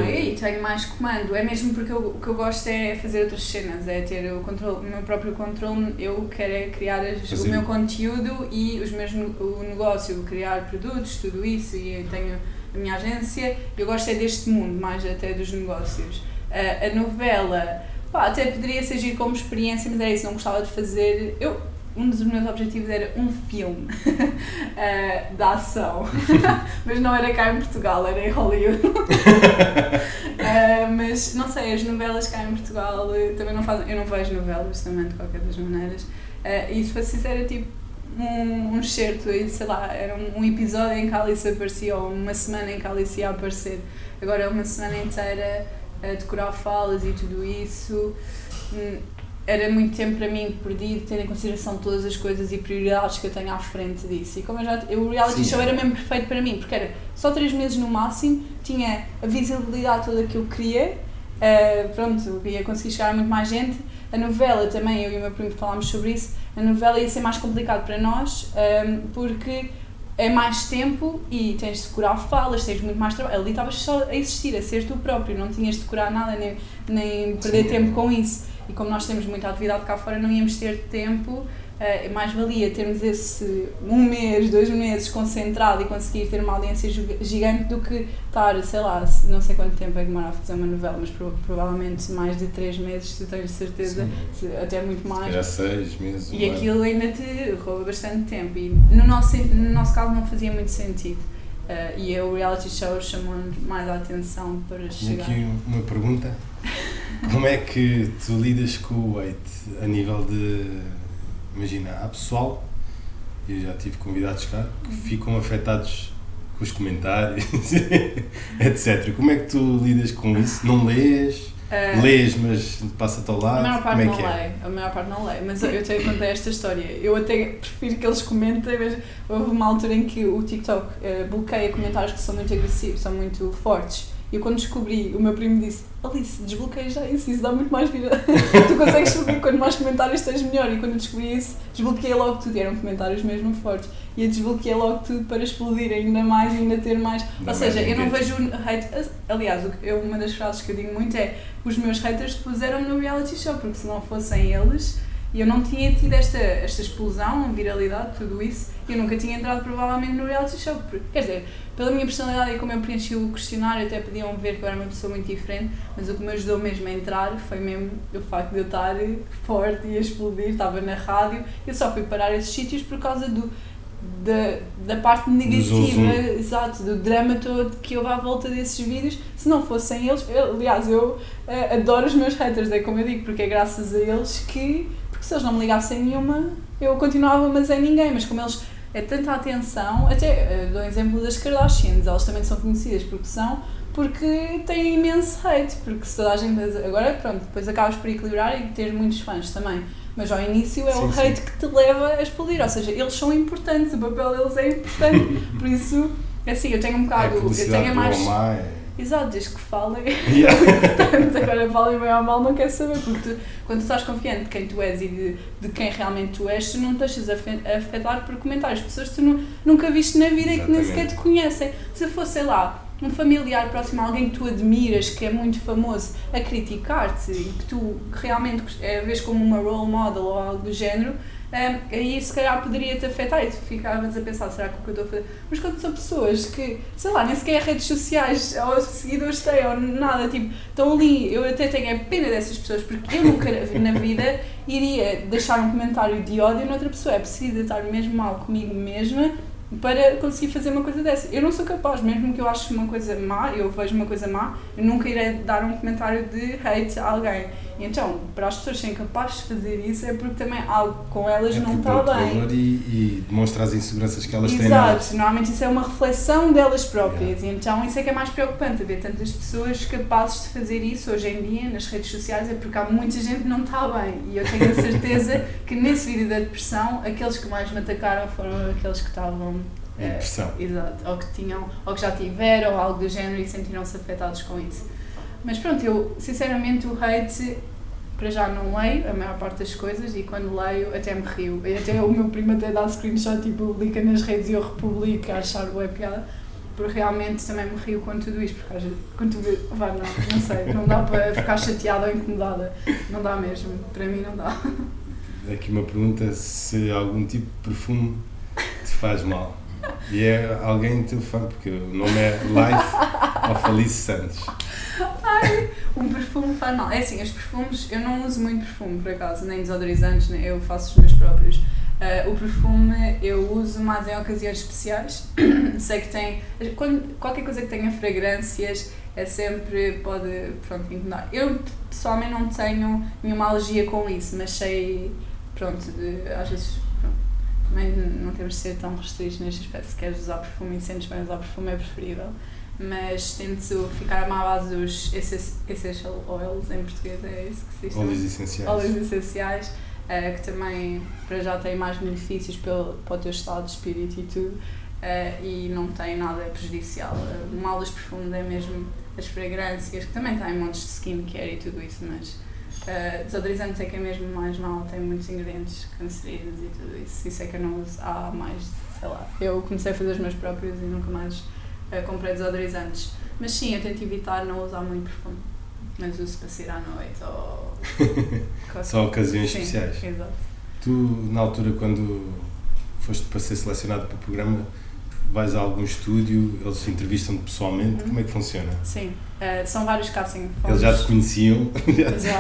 aí tenho mais comando, é mesmo porque o que eu gosto é fazer outras cenas, é ter o meu próprio controle, eu quero criar o meu conteúdo e o negócio, criar produtos, tudo isso, e eu tenho a minha agência, eu gosto deste mundo, mais até dos negócios. A novela, até poderia ser giro como experiência, mas era isso, não gostava de fazer, um dos meus objetivos era um filme de ação, mas não era cá em Portugal, era em Hollywood. Mas não sei, as novelas cá em Portugal também não fazem, eu não vejo novelas também de qualquer das maneiras, e se fosse era tipo um excerto, sei lá, era um episódio em que a Alice aparecia ou uma semana em que a Alice ia aparecer, agora é uma semana inteira a decorar falas e tudo isso. Era muito tempo para mim perdido, tendo em consideração todas as coisas e prioridades que eu tenho à frente disso. E como o reality show era mesmo perfeito para mim, porque era só 3 meses no máximo, tinha a visibilidade toda que eu queria, ia conseguir chegar a muito mais gente. A novela também, eu e o meu primo falámos sobre isso, a novela ia ser mais complicado para nós, porque é mais tempo e tens de decorar falas, tens muito mais trabalho. Ali estavas só a existir, a ser tu próprio, não tinhas de decorar nada, nem perder tempo com isso. E como nós temos muita atividade cá fora, não íamos ter tempo, mais valia termos esse 1 mês, 2 meses concentrado e conseguir ter uma audiência gigante do que estar, sei lá, não sei quanto tempo é que demora a fazer uma novela, mas provavelmente mais de 3 meses, tu tens certeza, até muito mais. Já 6 meses. E aquilo ainda te rouba bastante tempo e no nosso caso não fazia muito sentido. E o reality show chamou-nos mais a atenção para chegar. E aqui uma pergunta. Como é que tu lidas com o weight a nível de... Imagina, há pessoal, eu já tive convidados cá, que ficam afetados com os comentários, etc. Como é que tu lidas com isso? Não lês? Lês, mas passa-te ao lado? A maior parte como é não que leio, a maior parte não leio, mas eu te contei esta história. Eu até prefiro que eles comentem, mas houve uma altura em que o TikTok bloqueia comentários que são muito agressivos, são muito fortes. E eu quando descobri, o meu primo disse: Alice, desbloqueia já isso dá muito mais vida. Tu consegues subir, quanto mais comentários tens melhor. E quando eu descobri isso, desbloqueei logo tudo. E eram comentários mesmo fortes. E eu desbloqueei logo tudo para explodir ainda mais e ainda ter mais. Ou seja, eu não vejo hate. Aliás, uma das frases que eu digo muito é: os meus haters puseram-me no reality show, porque se não fossem eles, eu não tinha tido esta explosão, viralidade, tudo isso. Eu nunca tinha entrado provavelmente no reality show. Quer dizer, pela minha personalidade e como eu preenchi o questionário, até podiam ver que eu era uma pessoa muito diferente, mas o que me ajudou mesmo a entrar foi mesmo o facto de eu estar forte e a explodir. Estava na rádio, eu só fui parar esses sítios por causa da parte negativa, exato, do drama todo que houve à volta desses vídeos. Se não fossem eles, aliás, eu adoro os meus haters, é como eu digo, porque é graças a eles que, porque se eles não me ligassem nenhuma, eu continuava, mas é ninguém, mas como eles é tanta atenção, até dou um exemplo das Kardashians, elas também são conhecidas porque têm imenso hate, porque se toda a gente, agora pronto, depois acabas por equilibrar e ter muitos fãs também, mas ao início é o hate que te leva a explodir, ou seja, eles são importantes, o papel deles é importante, por isso, assim, eu tenho um bocado, eu tenho mais... Exato, desde que falem, portanto, agora falem bem ou mal, não quero saber, porque quando tu estás confiante de quem tu és e de quem realmente tu és, tu não te deixas afetar por comentários de pessoas que tu nunca viste na vida. Exatamente. E que nem sequer te conhecem. Se fosse, sei lá, um familiar próximo, alguém que tu admiras, que é muito famoso, a criticar-te e que tu realmente vês como uma role model ou algo do género, aí se calhar poderia-te afetar e tu ficavas a pensar, será que o que eu estou a fazer? Mas quando são pessoas que, sei lá, nem sequer redes sociais ou seguidores têm ou nada, tipo, estão ali, eu até tenho a pena dessas pessoas porque eu nunca na vida iria deixar um comentário de ódio noutra pessoa, é preciso estar mesmo mal comigo mesma para conseguir fazer uma coisa dessa. Eu não sou capaz, mesmo que eu ache uma coisa má, eu vejo uma coisa má, eu nunca irei dar um comentário de hate a alguém. E então, para as pessoas serem capazes de fazer isso é porque também algo com elas não está bem. E demonstra as inseguranças que elas têm. Exato, normalmente isso é uma reflexão delas próprias. E então isso é que é mais preocupante, haver tantas pessoas capazes de fazer isso hoje em dia nas redes sociais, é porque há muita gente que não está bem. E eu tenho a certeza que nesse vídeo da depressão, aqueles que mais me atacaram foram aqueles que estavam depressão. Exato, ou que já tiveram, ou algo do género e sentiram-se afetados com isso. Mas pronto, eu sinceramente o hate, para já não leio a maior parte das coisas e quando leio até me rio. E até o meu primo até dá screenshot e publica nas redes e eu republico a achar boa piada. Porque realmente também me rio com tudo isto, porque quando tu vês, não sei, não dá para ficar chateada ou incomodada. Não dá mesmo, para mim não dá. Aqui uma pergunta, se algum tipo de perfume te faz mal. E é alguém teu fã, porque o nome é Life of Alice Santos. Ai, um perfume faz mal. É assim, os perfumes, eu não uso muito perfume por acaso, nem desodorizantes, nem eu faço os meus próprios. O perfume eu uso mais em ocasiões especiais. Sei que tem, qualquer coisa que tenha fragrâncias é sempre, pode, pronto, incomodar. Eu pessoalmente não tenho nenhuma alergia com isso, mas sei, pronto, às vezes, pronto, também não temos de ser tão restritos neste aspecto. Se queres usar perfume e sentes bem usar perfume é preferível. Mas tento ficar à base dos essential oils, em português é isso que se diz? Óleos essenciais. Óleos essenciais, que também para já têm mais benefícios para o teu estado de espírito e tudo, e não tem nada prejudicial. O mal dos perfumes é mesmo as fragrâncias, que também têm montes de skincare e tudo isso, mas desodorizantes é que é mesmo mais mal, tem muitos ingredientes cancerígenos e tudo isso. Isso é que eu não uso há mais, sei lá. Eu comecei a fazer os meus próprios e nunca mais comprei desodorizantes. Mas sim, eu tento evitar não usar muito perfume. Mas uso para sair à noite ou... Só ocasiões sim, especiais. Exato. Tu, na altura, quando foste para ser selecionado para o programa, vais a algum estúdio, eles entrevistam-te pessoalmente, como é que funciona? Sim, são vários casting. Eles já te conheciam?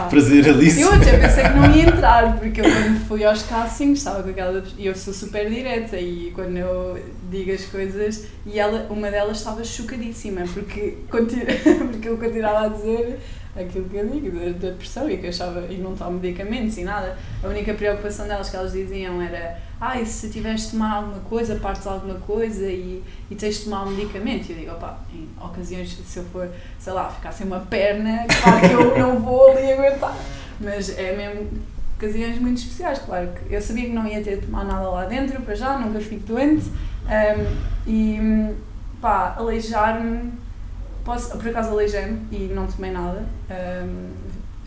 Prazer, Alice. Eu até pensei que não ia entrar, porque eu quando fui aos castings estava com aquela... E eu sou super direta e quando eu digo as coisas... E uma delas estava chocadíssima, porque eu continuava a dizer... aquilo que eu digo, da pressão, e que eu achava, e não tomo medicamentos e nada. A única preocupação delas que elas diziam era: e se tiveres de tomar alguma coisa, partes alguma coisa e tens de tomar um medicamento. E eu digo: opá, em ocasiões, se eu for, sei lá, ficar sem uma perna, claro que eu não vou ali aguentar. Mas é mesmo ocasiões muito especiais, claro que eu sabia que não ia ter de tomar nada lá dentro, para já, nunca fico doente. Aleijar-me, por acaso aleijei-me e não tomei nada.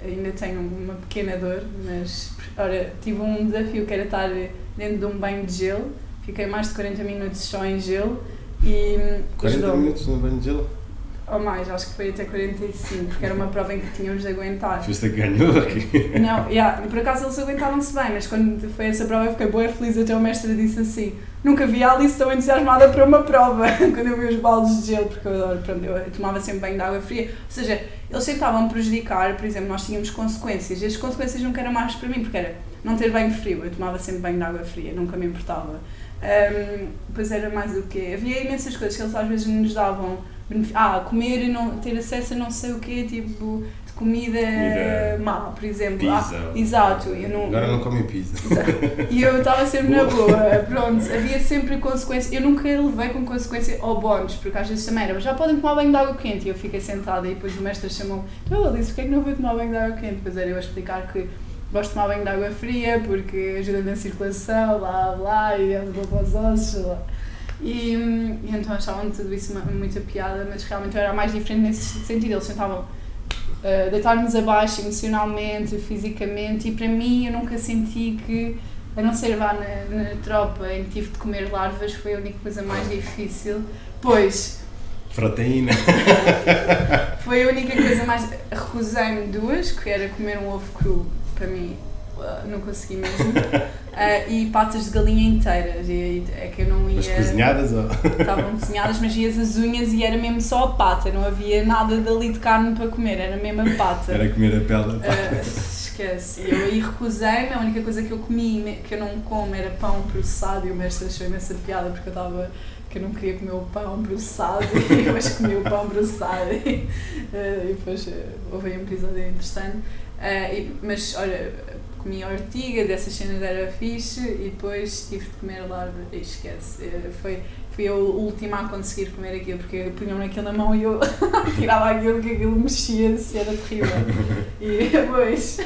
Ainda tenho uma pequena dor, mas ora, tive um desafio que era estar dentro de um banho de gelo. Fiquei mais de 40 minutos só em gelo e 40 minutos no banho de gelo? Ou mais, acho que foi até 45, porque era uma prova em que tínhamos de aguentar. Foste a que ganhou aqui? Não, por acaso eles aguentaram-se bem, mas quando foi essa prova eu fiquei boa feliz, até o mestre disse assim: nunca vi a Alice tão entusiasmada para uma prova, quando eu vi os baldes de gelo, porque eu adoro, pronto, eu tomava sempre banho de água fria. Ou seja, eles tentavam prejudicar, por exemplo, nós tínhamos consequências, e as consequências nunca eram más para mim, porque era não ter banho frio, eu tomava sempre banho de água fria, nunca me importava. Depois era mais o quê? Havia imensas coisas que eles às vezes nos davam, comer e não ter acesso a não sei o quê, tipo de comida má, por exemplo. Pizza. Exato. Agora não comem pizza. E eu estava sempre na boa, pronto, havia sempre consequências, eu nunca levei com consequência ao bónus, porque às vezes também era: já podem tomar banho de água quente, e eu fiquei sentada e depois o mestre chamou-me: então ele disse, porquê é que não vou tomar banho de água quente? Depois era eu a explicar que gosto de tomar banho de água fria porque ajuda na circulação, blá blá, e é bom para os ossos, blá. E então achavam tudo isso muita piada, mas realmente eu era mais diferente nesse sentido. Eles tentavam deitar-nos abaixo emocionalmente, fisicamente, e para mim eu nunca senti que, a não ser lá na tropa em que tive de comer larvas, foi a única coisa mais difícil, pois proteína. foi a única coisa mais. Recusei-me duas, que era comer um ovo cru, para mim não consegui mesmo. E patas de galinha inteiras, é que eu não ia... Mas cozinhadas ou? Estavam cozinhadas, mas ias as unhas e era mesmo só a pata, não havia nada dali de carne para comer, era mesmo a pata. Era comer a pele da pata. Esquece, eu aí recusei-me, a única coisa que eu comi, que eu não como, era pão processado, e o mestre achou imensa piada porque que eu não queria comer o pão processado, e depois comi o pão processado, e depois houve aí um episódio interessante. Mas olha, comi ortiga, dessas cenas era fixe, e depois tive de comer larva, e esquece, fui a última a conseguir comer aquilo, porque punham naquilo na mão e eu tirava aquilo, que aquilo mexia-se, era terrível. E depois,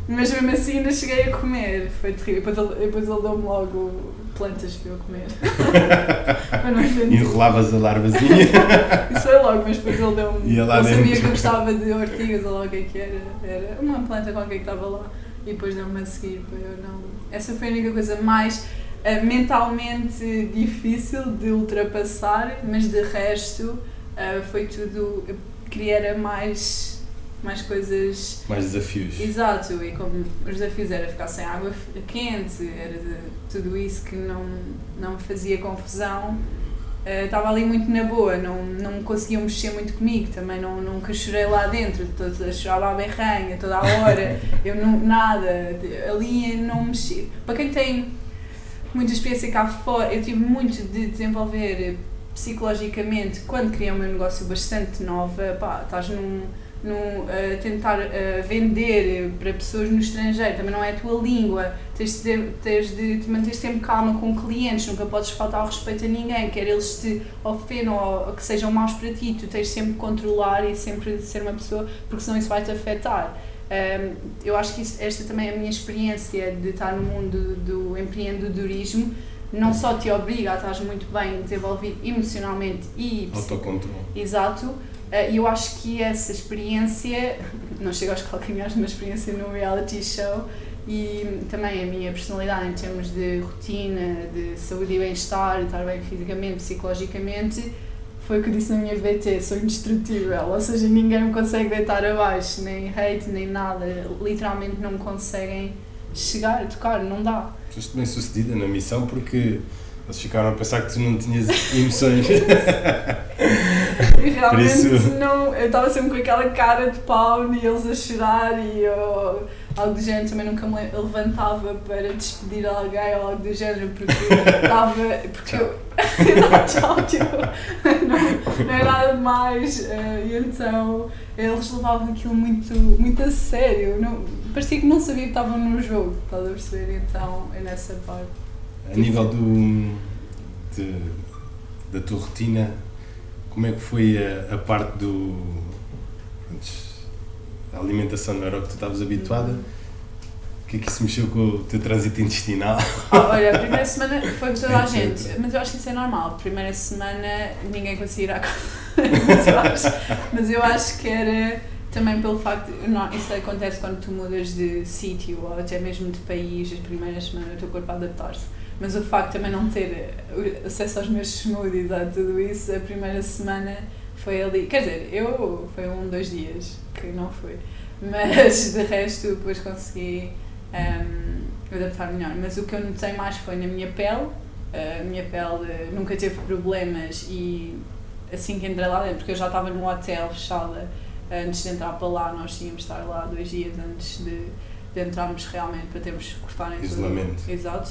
mas mesmo assim ainda cheguei a comer, foi terrível, depois ele deu-me logo plantas para eu comer. Enrolavas a larvazinha. Isso foi logo, mas depois ele deu-me. Ele sabia que eu gostava de ortigas, ou lá o que era uma planta qualquer que estava lá, e depois deu-me a seguir para eu não. Essa foi a única coisa mais mentalmente difícil de ultrapassar, mas de resto foi tudo. Eu queria era mais coisas. Mais desafios. Exato, e como os desafios era ficar sem água quente, era tudo isso que não me fazia confusão. Estava ali muito na boa, não conseguiam mexer muito comigo, também nunca chorei lá dentro, chorava à berranha toda a hora, eu nada, ali não mexi. Para quem tem muita experiência cá fora, eu tive muito de desenvolver psicologicamente quando criei o meu negócio bastante nova, estás tentar vender para pessoas no estrangeiro, também não é a tua língua, tens de te manter sempre calma com clientes, nunca podes faltar ao respeito a ninguém, quer eles te ofendam ou que sejam maus para ti, tu tens sempre de controlar e sempre de ser uma pessoa, porque senão isso vai te afetar. Eu acho que esta também é a minha experiência de estar no mundo do empreendedorismo, não só te obriga a estar muito bem desenvolvido emocionalmente e autocontrole. Exato. E eu acho que essa experiência, não chega aos calcanhares de uma experiência no reality show, e também a minha personalidade em termos de rotina, de saúde e bem-estar, de estar bem fisicamente, psicologicamente, foi o que eu disse na minha VT, sou indestrutível, ou seja, ninguém me consegue deitar abaixo, nem hate, nem nada, literalmente não me conseguem chegar a tocar, não dá. Foste bem sucedida na missão porque eles ficaram a pensar que tu não tinhas emoções. E realmente isso... não, eu estava sempre com aquela cara de pau e eles a chorar e eu, algo do género, também nunca me levantava para despedir alguém ou algo do género porque estava, porque eu, tchau, tipo, não é nada demais e então eles levavam aquilo muito a sério, não, parecia que não sabia que estavam no jogo, estás a perceber? Então é nessa parte. A nível da tua rotina, como é que foi a parte a alimentação, não era o que tu estavas habituada? O que é que isso mexeu com o teu trânsito intestinal? Olha, a primeira semana foi com toda a gente, mas eu acho que isso é normal. A primeira semana ninguém conseguia ir à mas eu acho que era também pelo facto, não, isso acontece quando tu mudas de sítio ou até mesmo de país, as primeiras semanas o teu corpo adaptar-se. Mas o facto de também não ter acesso aos meus smoothies a tudo isso, a primeira semana foi ali, quer dizer, foi 2 dias que não fui, mas de resto depois consegui adaptar melhor. Mas o que eu notei mais foi na minha pele, a minha pele nunca teve problemas e assim que entrei lá dentro, porque eu já estava num hotel fechada, antes de entrar para lá nós tínhamos de estar lá 2 dias antes de entrarmos realmente para termos que cortar em isolamento. Tudo. Exato.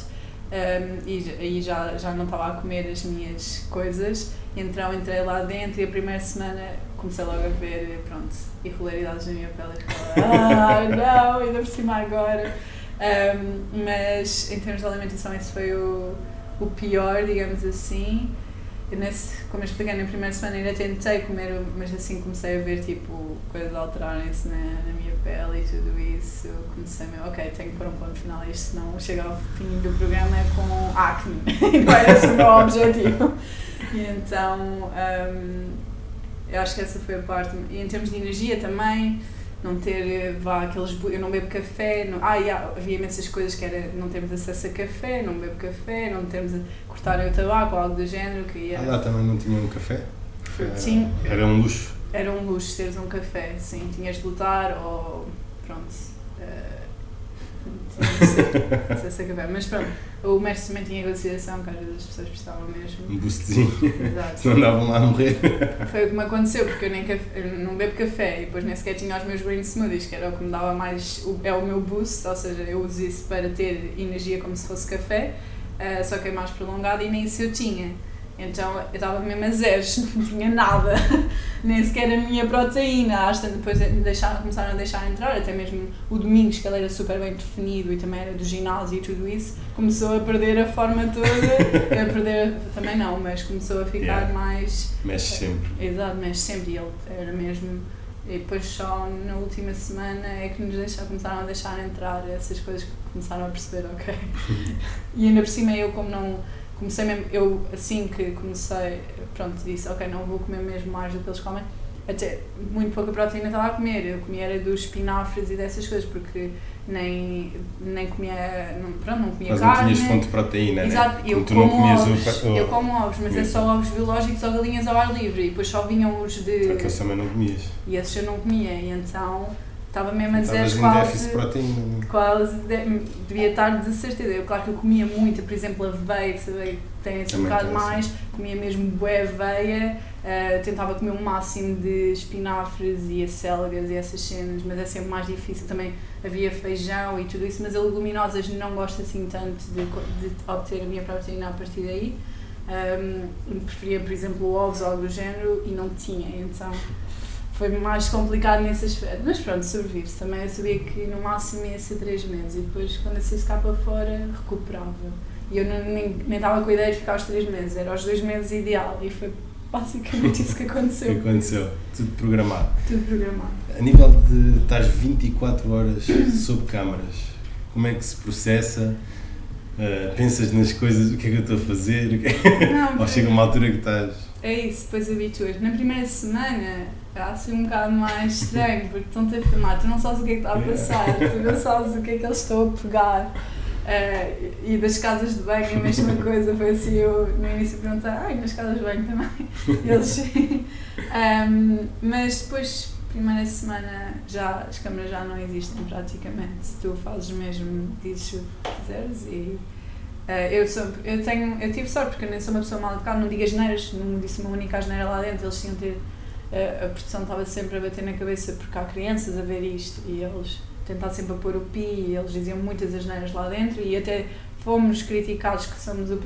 E aí já não estava a comer as minhas coisas, então entrei lá dentro e a primeira semana comecei logo a ver, pronto, irregularidades na minha pele e falei, não, ainda por cima agora. Mas em termos de alimentação esse foi o pior, digamos assim. Como eu expliquei na primeira semana ainda tentei comer, mas assim comecei a ver tipo coisas alterarem-se na minha pele e tudo isso, comecei ok, tenho que pôr um ponto final a isto, senão chego ao fim do programa com acne, não era esse o meu objetivo. E então eu acho que essa foi a parte, e em termos de energia também, não ter, eu não bebo café, havia imensas coisas que era não termos acesso a café, não bebo café, não termos a cortar o tabaco ou algo do género. Que ia... lá também não tinha um café? Sim. Era um luxo? Era um luxo teres um café, sim, tinhas de lutar ou pronto, acesso a café, mas pronto, o mestre também tinha em consideração que às vezes as pessoas precisavam mesmo. Um boostzinho, exato. Senão andavam lá a morrer. Foi o que me aconteceu, porque eu não bebo café e depois nem sequer tinha os meus green smoothies, que era o que me dava mais, é o meu boost, ou seja, eu uso isso para ter energia como se fosse café, só que é mais prolongado e nem isso eu tinha. Então eu estava mesmo a zeros, não tinha nada, nem sequer a minha proteína. Às tanto depois começaram a deixar entrar, até mesmo o Domingos, que ele era super bem definido e também era do ginásio e tudo isso, começou a perder a forma toda, a perder também não, mas começou a ficar mais... Mexe sempre. Exato, mexe sempre, e ele era mesmo... E depois só na última semana é que começaram a deixar entrar essas coisas que começaram a perceber, ok. E ainda por cima eu como não... Comecei mesmo, eu assim que comecei, pronto, disse, ok, não vou comer mesmo mais do que eles comem, até muito pouca proteína estava a comer, eu comia era dos espinafres e dessas coisas, porque nem comia, não comia mas carne. Mas não tinhas fonte de proteína, exato, né? eu como ovos, mas é só ovos biológicos ou galinhas ao ar livre, e depois só vinham os de... Porque esses também não comias. E esses eu não comia, e então... Estava mesmo a dizer quase devia estar de certeza. Claro que eu comia muito, por exemplo, aveia, que tem assim um bocado mais, comia mesmo bué aveia, tentava comer o máximo de espinafres e acelgas e essas cenas, mas é sempre mais difícil. Também havia feijão e tudo isso, mas a leguminosas não gosto assim tanto de obter a minha proteína a partir daí. Preferia, por exemplo, ovos ou algo do género e não tinha, então... Foi mais complicado nesse aspecto, mas pronto, sobrevive-se também. Eu sabia que no máximo ia ser 3 meses e depois quando eu saísse cá para fora recuperava. E eu nem estava com a ideia de ficar aos 3 meses, era aos 2 meses ideal e foi basicamente isso que aconteceu. Que aconteceu, tudo programado. Tudo programado. A nível de estás 24 horas sob câmaras, como é que se processa? Pensas nas coisas, o que é que eu estou a fazer? Ou chega uma altura que estás... É isso, depois habituas. Na primeira semana era assim um bocado mais estranho, porque estão-te a filmar, tu não sabes o que é que está a passar, tu não sabes o que é que eles estão a pegar. E das casas de banho a mesma coisa, foi assim, eu no início perguntei, nas casas de banho também, e eles sim. Mas depois, primeira semana, as câmaras já não existem praticamente, tu fazes mesmo, dizes o que quiseres e Eu tive sorte porque eu nem sou uma pessoa mal educada, não digo asneiras, não disse uma única asneira lá dentro, eles tinham de ter, a produção estava sempre a bater na cabeça porque há crianças a ver isto e eles tentavam sempre a pôr o pi e eles diziam muitas asneiras lá dentro e até fomos criticados que somos o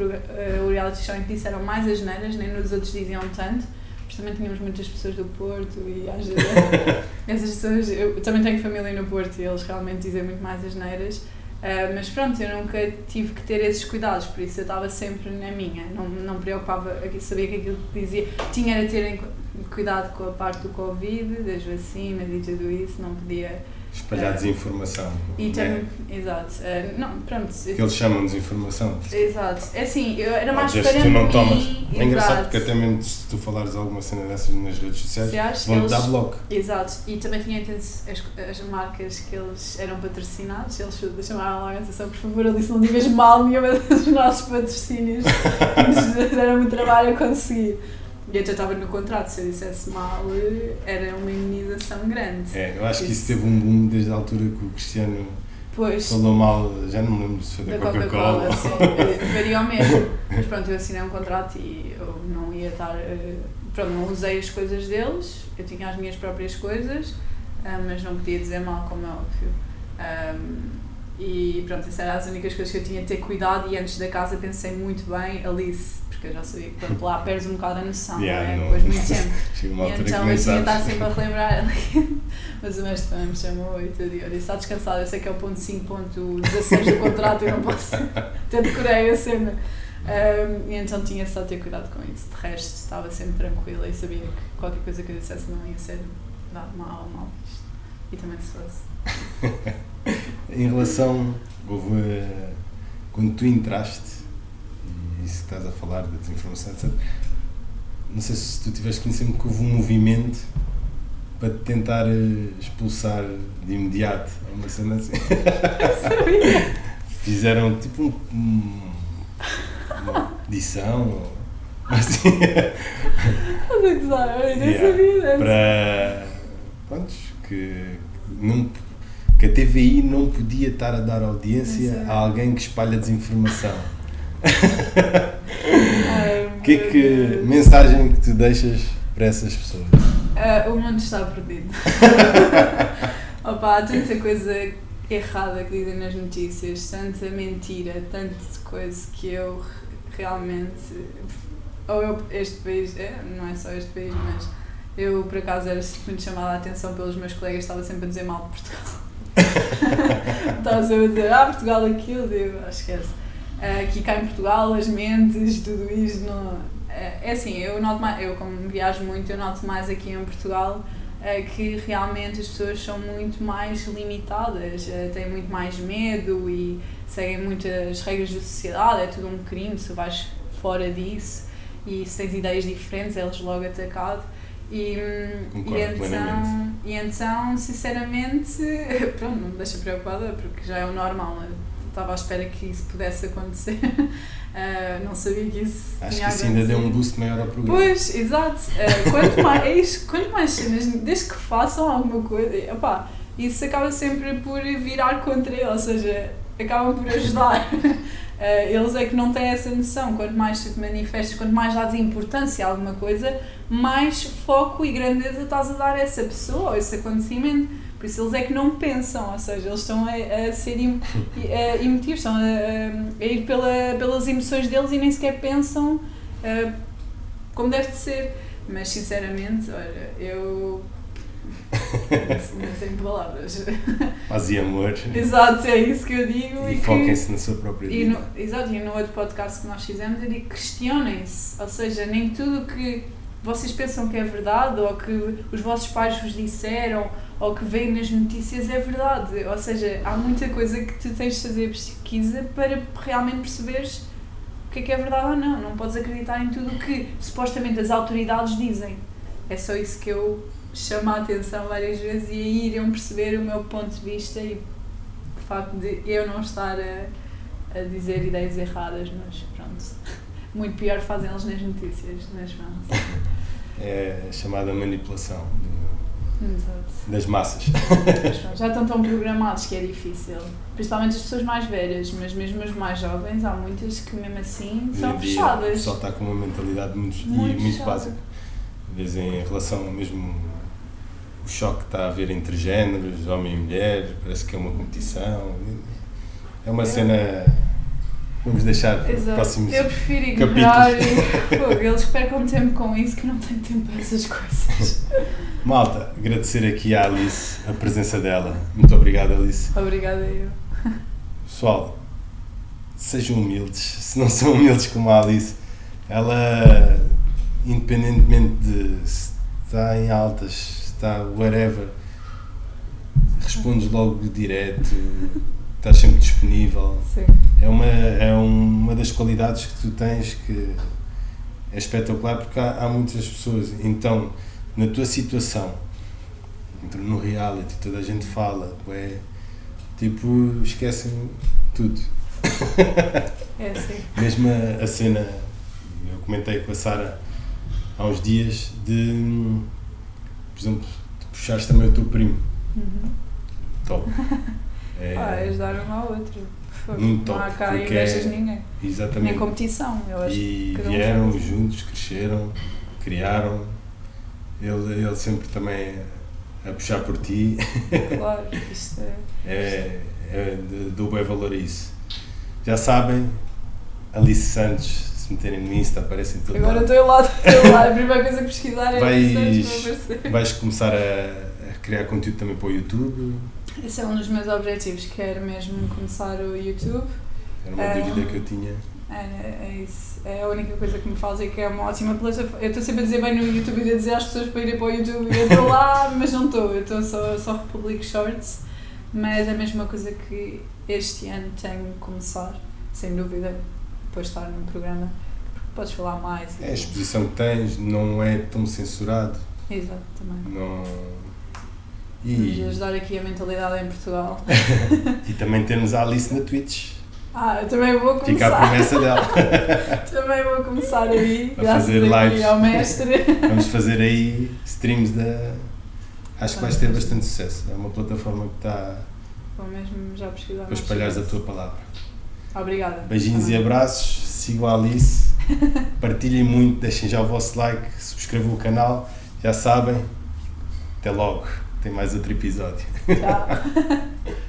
reality show em que disseram mais asneiras, nem nos outros diziam tanto, mas também tínhamos muitas pessoas do Porto e às vezes essas pessoas, eu também tenho família no Porto e eles realmente dizem muito mais asneiras. Mas pronto, eu nunca tive que ter esses cuidados, por isso eu estava sempre na minha, não me preocupava, sabia que aquilo que dizia, tinha de ter cuidado com a parte do Covid, das vacinas e tudo isso, não podia... Espalhar desinformação. E também, exato, não, pronto... Que eles chamam de desinformação. Exato, é assim, eu era mais para tu não tomas. É exato. Engraçado porque até mesmo se tu falares alguma cena dessas nas redes sociais, vão-te dar bloco. Exato, e também tinha as marcas que eles eram patrocinados, eles chamaram lá a organização, por favor, Alice, não digas mal nenhuma dos nossos patrocínios, nos deram muito trabalho a conseguir. E até estava no contrato, se eu dissesse mal, era uma indenização grande. Eu acho que isso teve um boom desde a altura que o Cristiano falou mal, já não me lembro se foi da Coca-Cola. Sim, varia ao mesmo. Mas pronto, eu assinei um contrato e eu não ia estar... Pronto, não usei as coisas deles, eu tinha as minhas próprias coisas, mas não podia dizer mal, como é óbvio. E pronto, essas eram as únicas coisas que eu tinha de ter cuidado e antes da casa pensei muito bem, Alice, porque eu já sabia que pronto, lá perdes um bocado a noção, não é? Depois de muito tempo. E então eu tinha de estar sempre a relembrar, mas o mestre também me chamou e tudo, e eu disse, está descansado, eu sei que é o ponto 5.16 do contrato, eu não posso, até decorei a cena. E então tinha só de ter cuidado com isso, de resto estava sempre tranquila e sabia que qualquer coisa que eu dissesse não ia ser dado mal ou mal visto, e também se fosse. Em relação, quando tu entraste, e isso que estás a falar da desinformação, etc., não sei se tu tiveste conhecimento que houve um movimento para te tentar expulsar de imediato, uma cena assim. Fizeram tipo uma edição, assim. Estás a gozar, eu nem sabia. Para, pronto, que a TVI não podia estar a dar audiência a alguém que espalha desinformação. Que mensagem que tu deixas para essas pessoas? O mundo está perdido. Opa, há tanta coisa errada que dizem nas notícias, tanta mentira, tanta coisa que eu realmente... este país, não é só este país, mas eu por acaso era muito chamada a atenção pelos meus colegas, estava sempre a dizer mal de Portugal. Estava sempre a dizer, Portugal aquilo, eu esquece. Aqui cá em Portugal, as mentes, tudo isto, não... É assim, eu noto mais, eu como viajo muito, eu noto mais aqui em Portugal que realmente as pessoas são muito mais limitadas, têm muito mais medo e seguem muitas regras da sociedade, é tudo um crime se vais fora disso e se tens ideias diferentes, eles logo atacado. E então, sinceramente, pronto, não me deixa preocupada porque já é o normal, eu estava à espera que isso pudesse acontecer, não sabia que isso acho tinha que isso ainda deu um boost maior ao programa. Pois, exato, quanto mais cenas, desde que façam alguma coisa, opá, isso acaba sempre por virar contra ele, ou seja, acabam por ajudar. Eles é que não têm essa noção, quanto mais tu te manifestas, quanto mais dás importância a alguma coisa, mais foco e grandeza estás a dar a essa pessoa ou a esse acontecimento, por isso eles é que não pensam, ou seja, eles estão a ser emotivos, estão a ir pelas emoções deles e nem sequer pensam como deve de ser, mas sinceramente, olha, eu... não sei em palavras. Paz e amor. Exato, é isso que eu digo. E foquem-se na sua própria vida. Exato, e no outro podcast que nós fizemos eu digo questionem-se, ou seja, nem tudo que vocês pensam que é verdade ou que os vossos pais vos disseram ou que veem nas notícias é verdade, ou seja, há muita coisa que tu tens de fazer pesquisa para realmente perceberes o que é verdade ou não. Não podes acreditar em tudo o que supostamente as autoridades dizem. É só isso que eu chamo a atenção várias vezes e aí iriam perceber o meu ponto de vista e o facto de eu não estar a dizer ideias erradas, mas pronto, muito pior fazem eles nas notícias, mas pronto. É a chamada manipulação Exato. das massas. Já estão tão programados que é difícil. Principalmente as pessoas mais velhas, mas mesmo as mais jovens, há muitas que mesmo assim são Hoje em dia, fechadas. O pessoal está com uma mentalidade muito fechada. básica. Às vezes em relação mesmo o choque que está a haver entre géneros, homem e mulher, parece que é uma competição. É uma cena. Vamos deixar para os próximos Eu prefiro ignorar capítulos. e eles percam tempo com isso, que não tenho tempo para essas coisas. Malta, agradecer aqui à Alice a presença dela. Muito obrigado, Alice. Obrigada eu. Pessoal, sejam humildes. Se não são humildes como a Alice, ela, independentemente de se está em altas, se está whatever, respondes logo direto, estás sempre disponível. Sim. É uma das qualidades que tu tens que é espetacular, porque há muitas pessoas. Então, na tua situação, no reality, toda a gente fala, tipo, esquecem tudo. É assim. Mesmo a cena, eu comentei com a Sara há uns dias, por exemplo, de puxares também o teu primo. Top. Ajudar um ao outro. Muito não há top, cá porque invejas de ninguém. Exatamente. Nem competição, eu acho. E que cada um vieram faz. juntos, cresceram, criaram. Ele sempre também a puxar por ti. Claro, isto é. Dou bem valor a isso. Já sabem, Alice Santos, se meterem no Insta, aparecem em todo Agora lado. estou lá, a primeira coisa que pesquisar é Vais, vais começar a criar conteúdo também para o YouTube. Esse é um dos meus objetivos, quero mesmo começar o YouTube. Era uma dúvida que eu tinha. É isso, é a única coisa que me faz e que é uma ótima plataforma. Eu estou sempre a dizer bem no YouTube e a dizer às pessoas para irem para o YouTube e eu estou lá, mas não estou, eu estou só republico shorts, mas é a mesma coisa que este ano tenho que começar, sem dúvida, depois de estar num programa, porque podes falar mais. A exposição que tens não é tão censurado. Exato, também. Não... Vamos ajudar aqui a mentalidade em Portugal. E também temos a Alice na Twitch. Eu também vou começar. Fica a promessa dela. Também vou começar aí, a graças fazer aqui lives. ao mestre. Vamos fazer aí streams da... Acho que vais ter bastante sucesso. É uma plataforma que está Vou mesmo já pesquisar. para espalhares a tua palavra. Obrigada. Beijinhos e abraços. Sigam a Alice. Partilhem muito, deixem já o vosso like, subscrevam o canal. Já sabem. Até logo. Tem mais outro episódio. Tchau.